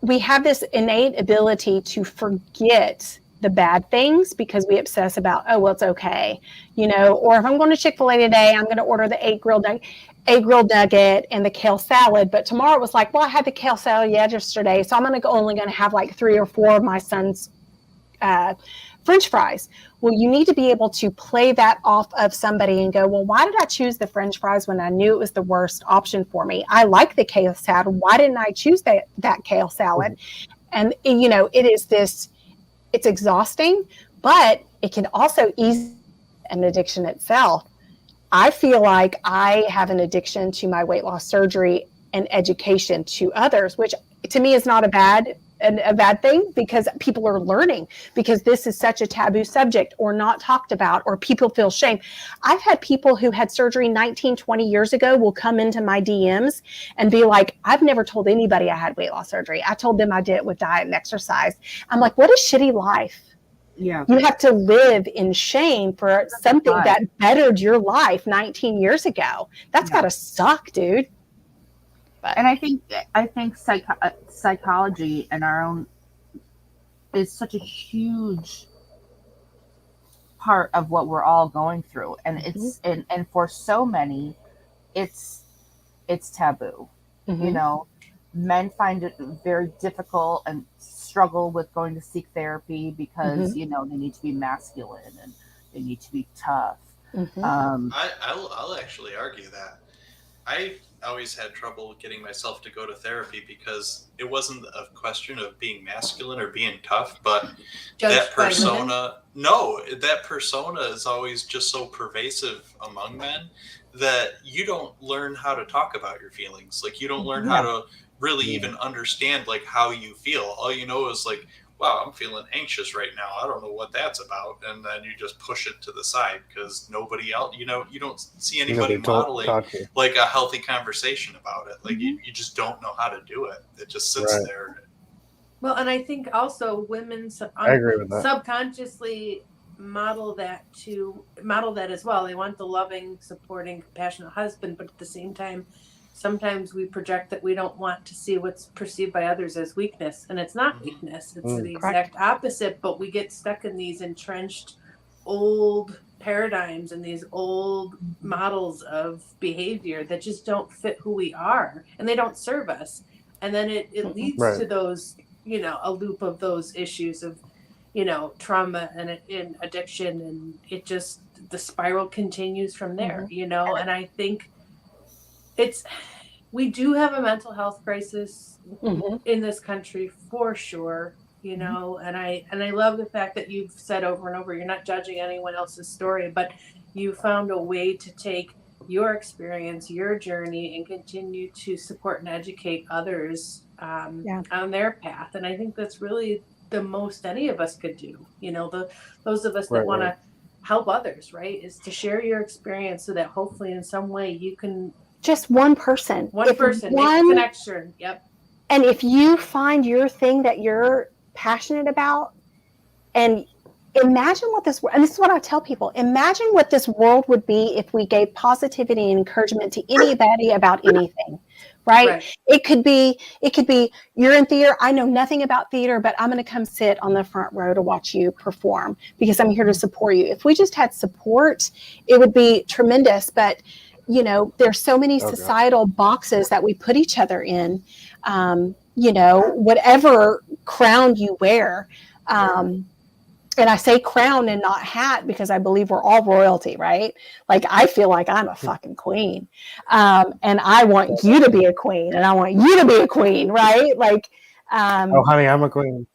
We have this innate ability to forget the bad things because we obsess about, oh, well, it's okay. Or if I'm going to Chick-fil-A today, I'm going to order the egg grilled nugget and the kale salad. But tomorrow it was like, well, I had the kale salad yesterday, so I'm only going to have like 3 or 4 of my son's French fries. Well, you need to be able to play that off of somebody and go, well, why did I choose the French fries when I knew it was the worst option for me? I like the kale salad. Why didn't I choose that kale salad? And, it's exhausting, but it can also ease an addiction itself. I feel like I have an addiction to my weight loss surgery and education to others, which to me is not a bad thing because people are learning, because this is such a taboo subject or not talked about, or people feel shame. I've had people who had surgery 19, 20 years ago will come into my DMs and be like, I've never told anybody I had weight loss surgery. I told them I did it with diet and exercise. I'm like, what a shitty life.
Yeah.
You have to live in shame for something that bettered your life 19 years ago. That's gotta suck, dude.
But. And I think psychology and our own is such a huge part of what we're all going through, and it's and for so many, it's taboo. Men find it very difficult and struggle with going to seek therapy because they need to be masculine and they need to be tough.
I'll actually argue that I always had trouble getting myself to go to therapy because it wasn't a question of being masculine or being tough, but that persona is always just so pervasive among men that you don't learn how to talk about your feelings. Like, you don't learn how to really even understand like how you feel. All you know is like, wow, I'm feeling anxious right now. I don't know what that's about. And then you just push it to the side because nobody else, you don't see anybody modeling like a healthy conversation about it. Like you just don't know how to do it. It just sits there.
Well, and I think also women
I agree with that.
subconsciously model that as well. They want the loving, supporting, compassionate husband, but at the same time, sometimes we project that we don't want to see what's perceived by others as weakness. And it's not weakness. It's the exact opposite. But we get stuck in these entrenched old paradigms and these old models of behavior that just don't fit who we are. And they don't serve us. And then it leads to those, a loop of those issues of, trauma and addiction. And it just the spiral continues from there, you know. And I think we do have a mental health crisis in this country for sure, you know. And I love the fact that you've said over and over, you're not judging anyone else's story, but you found a way to take your experience, your journey, and continue to support and educate others on their path. And I think that's really the most any of us could do, you know. Those of us that want to help others, right, is to share your experience so that hopefully in some way you can
just one person
make a connection. Yep.
And if you find your thing that you're passionate about, and imagine what this is what I tell people, imagine what this world would be if we gave positivity and encouragement to anybody about anything, right? It could be you're in theater. I know nothing about theater, but I'm going to come sit on the front row to watch you perform because I'm here to support you. If we just had support, it would be tremendous. But you know, there's so many societal boxes that we put each other in, you know, whatever crown you wear. And I say crown and not hat because I believe we're all royalty, right? Like, I feel like I'm a fucking queen. And I want you to be a queen and I want you to be a queen, right? Like,
oh, honey, I'm a queen.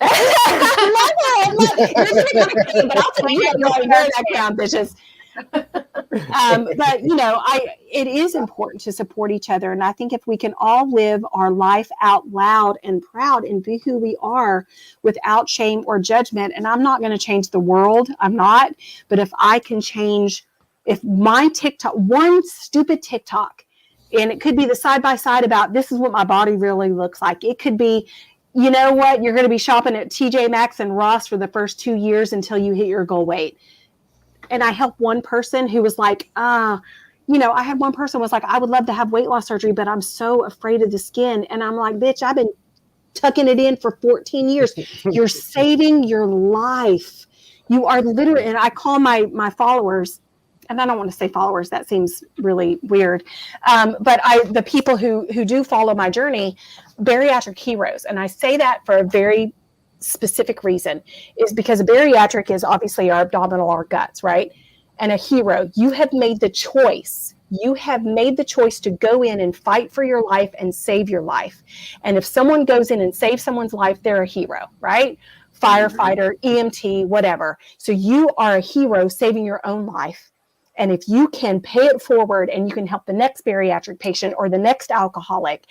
But I'll tell you, you're that crown, bitches. But you know, it is important to support each other, and I think if we can all live our life out loud and proud and be who we are without shame or judgment, and I'm not going to change the world, I'm not, but if I can change, if my TikTok, one stupid TikTok, and it could be the side by side about this is what my body really looks like, it could be, you know what, you're going to be shopping at TJ Maxx and Ross for the first 2 years until you hit your goal weight. And I helped one person who was like, you know, I had one person was like, I would love to have weight loss surgery, but I'm so afraid of the skin. And I'm like, bitch, I've been tucking it in for 14 years. You're saving your life. You are literally, and I call my followers, and I don't want to say followers, that seems really weird. But the people who do follow my journey, bariatric heroes. And I say that for a very specific reason, is because a bariatric is obviously our abdominal, our guts, right? And a hero, you have made the choice. You have made the choice to go in and fight for your life and save your life. And if someone goes in and saves someone's life, they're a hero, right? Firefighter, EMT, whatever. So you are a hero saving your own life. And if you can pay it forward and you can help the next bariatric patient or the next alcoholic,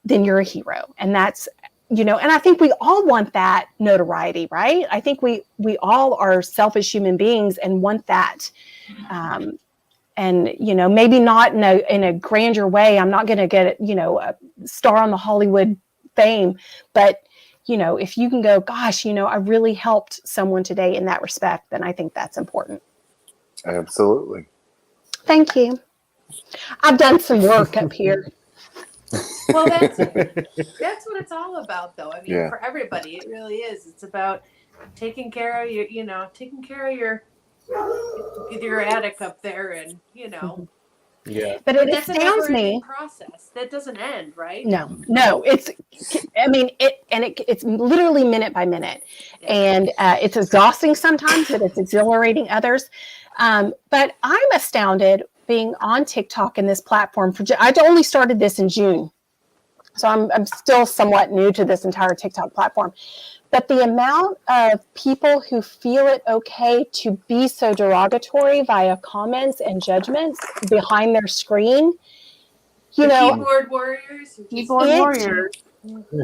then you're a hero. And that's, you know, and I think we all want that notoriety, right? I think we all are selfish human beings and want that. And, you know, maybe not in a grandeur way. I'm not going to get, you know, a star on the Hollywood fame, but, you know, if you can go, gosh, you know, I really helped someone today in that respect, then I think that's important.
Absolutely.
Thank you. I've done some work up here.
Well, that's what it's all about, though. I mean, for everybody, it really is. It's about taking care of your, you know, taking care of your attic up there, and you know.
Yeah.
But it astounds me.
Process that doesn't end, right?
No. It's, I mean, it's literally minute by minute, and it's exhausting sometimes, but it's exhilarating others. But I'm astounded being on TikTok and this platform. I only started this in June. So I'm still somewhat new to this entire TikTok platform. But the amount of people who feel it okay to be so derogatory via comments and judgments behind their screen, you know.
Keyboard warriors.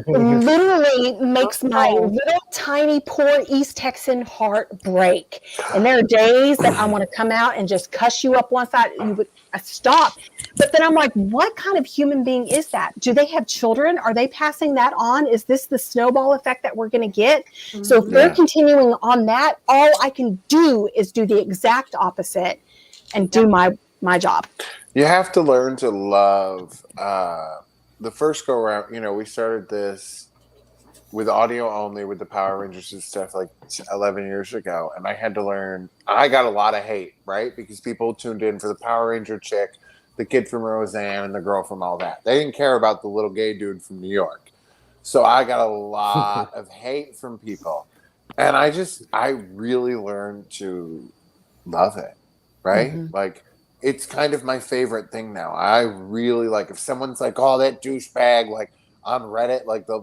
Literally makes my little tiny poor East Texan heart break. And there are days that I want to come out and just cuss you up one side. You would stop. But then I'm like, what kind of human being is that? Do they have children? Are they passing that on? Is this the snowball effect that we're going to get? Mm-hmm. So if they're continuing on that, all I can do is do the exact opposite and do my job.
You have to learn to love the first go around. You know, we started this with audio only with the Power Rangers and stuff like 11 years ago. And I had to learn, I got a lot of hate, right? Because people tuned in for the Power Ranger chick, the kid from Roseanne, and the girl from all that. They didn't care about the little gay dude from New York. So I got a lot of hate from people. And I really learned to love it, right?
Mhm.
Like, it's kind of my favorite thing now. I really like if someone's like, "Oh, that douchebag," like on Reddit, like they're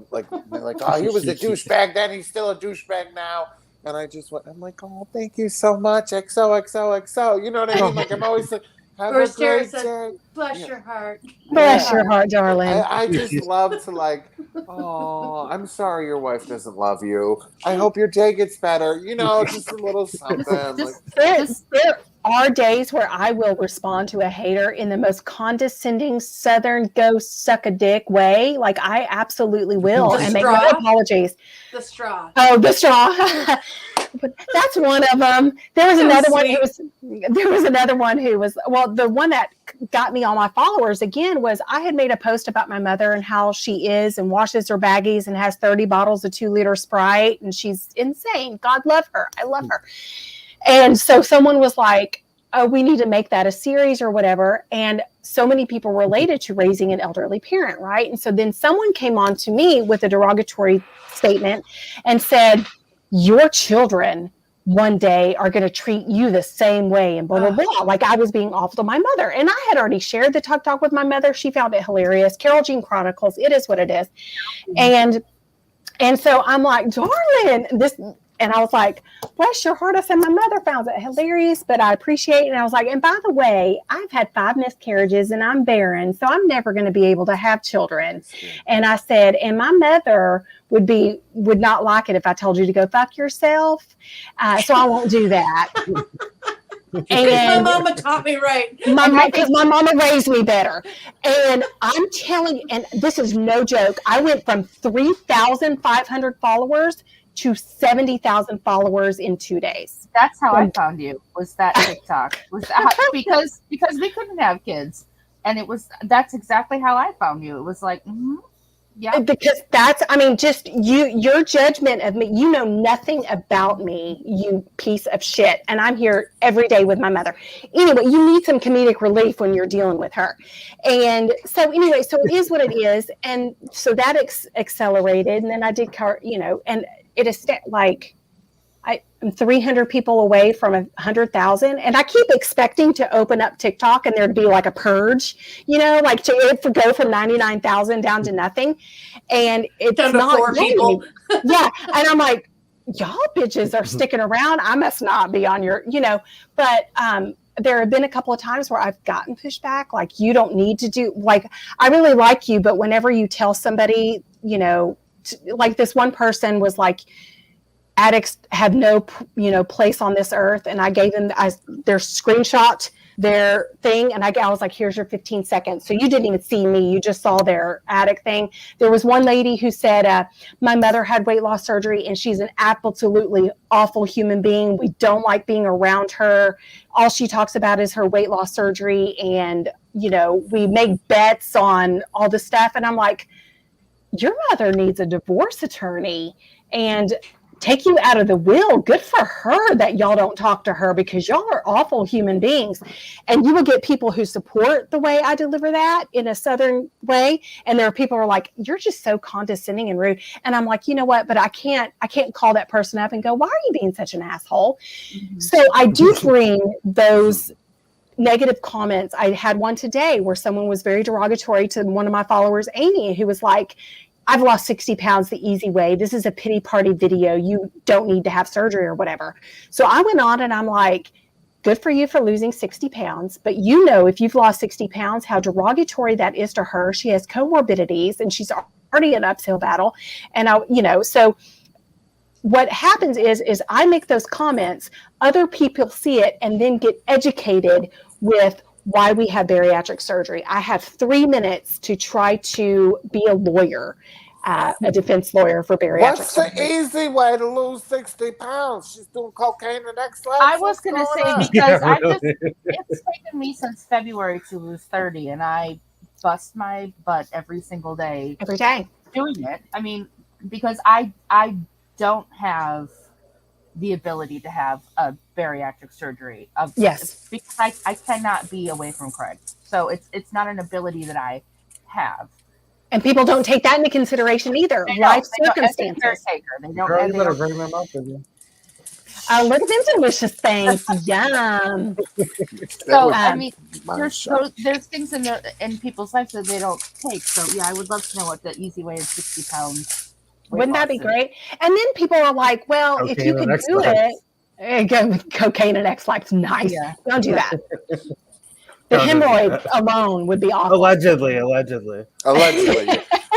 like, "Oh, he was a douchebag then, he's still a douchebag now." And I'm like, "Oh, thank you so much, XOXOXO." You know what I mean? Like, I'm always like, "Have
Or
a
as Tara
great
said,
day."
bless
Yeah,
your heart.
Bless
yeah.
your heart, darling.
I just love to like, oh, I'm sorry your wife doesn't love you. I hope your day gets better. You know, just a little something. Like,
There are days where I will respond to a hater in the most condescending Southern go suck a dick way. Like, I absolutely will,
The
and make no
straw?
apologies.
The straw.
Oh, the straw. But that's one of them. There was
So
another one
sweet.
well, the one that got me all my followers again was I had made a post about my mother and how she is and washes her baggies and has 30 bottles of 2-liter Sprite, and she's insane. God love her. I love her. And so someone was like, "Oh, we need to make that a series or whatever." And so many people related to raising an elderly parent, right? And so then someone came on to me with a derogatory statement and said, "Your children one day are going to treat you the same way," and blah, blah, blah. Like I was being awful to my mother. And I had already shared the talk with my mother. She found it hilarious. Carol Jean Chronicles. It is what it is. And so I'm like, "Darling, this," and I was like, "Bless your heart." I said, "My mother found it hilarious, but I appreciate it." And I was like, "And by the way, I've had 5 miscarriages and I'm barren, so I'm never going to be able to have children." And I said, "And my mother would not like it if I told you to go fuck yourself. So I won't do that."
And my mama taught me right.
Because my mama raised me better. And I'm telling you, and this is no joke, I went from 3,500 followers to 70,000 followers in 2 days.
That's how I found you, was that TikTok. Was that because we couldn't have kids. And that's exactly how I found you. It was like, yeah.
Because just your judgment of me, you know nothing about me, you piece of shit. And I'm here every day with my mother. Anyway, you need some comedic relief when you're dealing with her. And so anyway, so it is what it is. And so that accelerated. And then I did, and it is like, I'm 300 people away from 100,000, and I keep expecting to open up TikTok and there'd be like a purge, like to go from 99,000 down to nothing, and it's
down to
not
4 people.
Yeah, and I'm like, y'all bitches are sticking around. I must not be on your, But there have been a couple of times where I've gotten pushback, like, you don't need to do, like, I really like you, but whenever you tell somebody, like this one person was like, addicts have no, place on this earth. And I gave them their screenshot, their thing. And I was like, "Here's your 15 seconds. So you didn't even see me. You just saw their addict thing." There was one lady who said, "My mother had weight loss surgery and she's an absolutely awful human being. We don't like being around her. All she talks about is her weight loss surgery. And, we make bets on all this stuff." And I'm like, your mother needs a divorce attorney and take you out of the will. Good for her that y'all don't talk to her, because y'all are awful human beings. And you will get people who support the way I deliver that in a Southern way. And there are people who are like, "You're just so condescending and rude." And I'm like, you know what? But I can't call that person up and go, "Why are you being such an asshole?" Mm-hmm. So I do bring those negative comments. I had one today where someone was very derogatory to one of my followers, Amy, who was like, "I've lost 60 pounds the easy way. This is a pity party video. You don't need to have surgery," or whatever. So I went on and I'm like, "Good for you for losing 60 pounds. But if you've lost 60 pounds, how derogatory that is to her. She has comorbidities and she's already in an uphill battle." And so what happens is I make those comments, other people see it and then get educated with why we have bariatric surgery. I have 3 minutes to try to be a lawyer, a defense lawyer for bariatric surgery.
What's the easy way to lose 60 pounds? She's doing cocaine the next level.
I was going to say, because it's taken me since February to lose 30, and I bust my butt every single day.
Every day.
Doing it. I mean, because I don't have the ability to have a bariatric surgery.
Yes.
Because I cannot be away from Craig. So it's not an ability that I have.
And people don't take that into consideration either. Life circumstances.
They don't.
Girl, you better bring them up with you.
Oh, look at them delicious things. Yum.
So
was
I mean,
my
there's
shot.
there's things in people's lives that they don't take. So yeah, I would love to know what the easy way of 60 pounds.
Wouldn't that be great? And then people are like, well, if
Cocaine
you
and
could do
X-Lax.
it, cocaine and X-Lax, nice.
Yeah.
Don't do that. The
Don't do
hemorrhoids
that.
alone would be awful.
Allegedly.
Allegedly.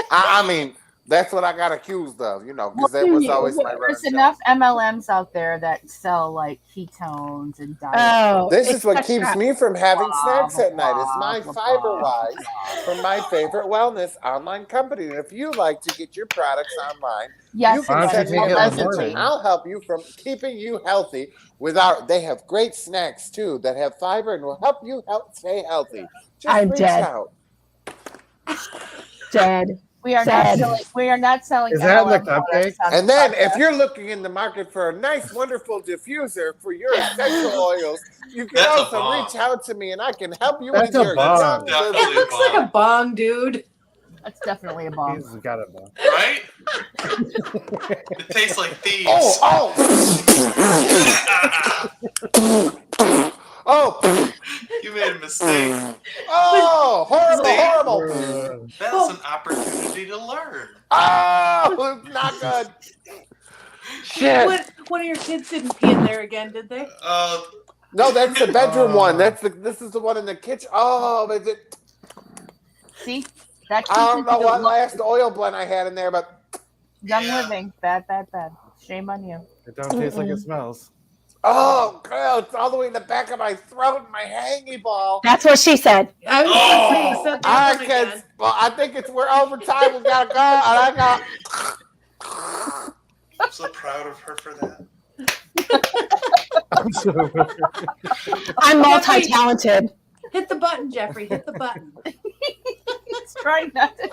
I mean, that's what I got accused of, because that was always my running
There's
joke.
enough MLMs out there that sell like ketones and diet.
Oh,
This
it's
is what
such
keeps
a-
me from having snacks at night. It's
blah,
my
blah,
Fiber
blah,
Wise from my favorite wellness online company. And if you like to get your products online,
Yes,
you can
Why don't
send
you
me a
take it in the
message
morning?
and I'll help you from keeping you healthy without. They have great snacks too that have fiber and will help you stay healthy. Just
I'm
reach
dead.
out.
Dead.
we are
Sad.
not selling
Is that in the
MLM products
cupcake?
on
And
the
then,
podcast.
if you're looking in the market for a nice, wonderful diffuser for your essential oils, you can
That's a
also
bomb.
reach out to me, and I can help you
That's
with
a
your
bomb.
young
That's
little-
It looks like a bong, dude.
That's definitely a bomb.
He's got it, though.
Right? It tastes like thieves.
Oh!
You made a mistake.
Horrible!
That is an opportunity to learn.
Oh, it's not good. Shit.
One of your kids didn't pee in there again, did they?
No, that's the bedroom one. This is the one in the kitchen. Oh, is it?
See, that
I don't know what
keeps
last oil blend I had in there, but
young
Yeah.
living. Bad. Shame on you.
It don't taste like it smells.
oh, God, it's all the way in the back of my throat and my hangy ball.
That's what she said.
I was gonna say you said
All
that
right,
one
kids.
again.
Well, I think we're over time. We gotta go, and I got.
I'm so proud of her for that.
I'm multi-talented.
Hit the button, Jeffrey. Hit the button.
He's trying not to.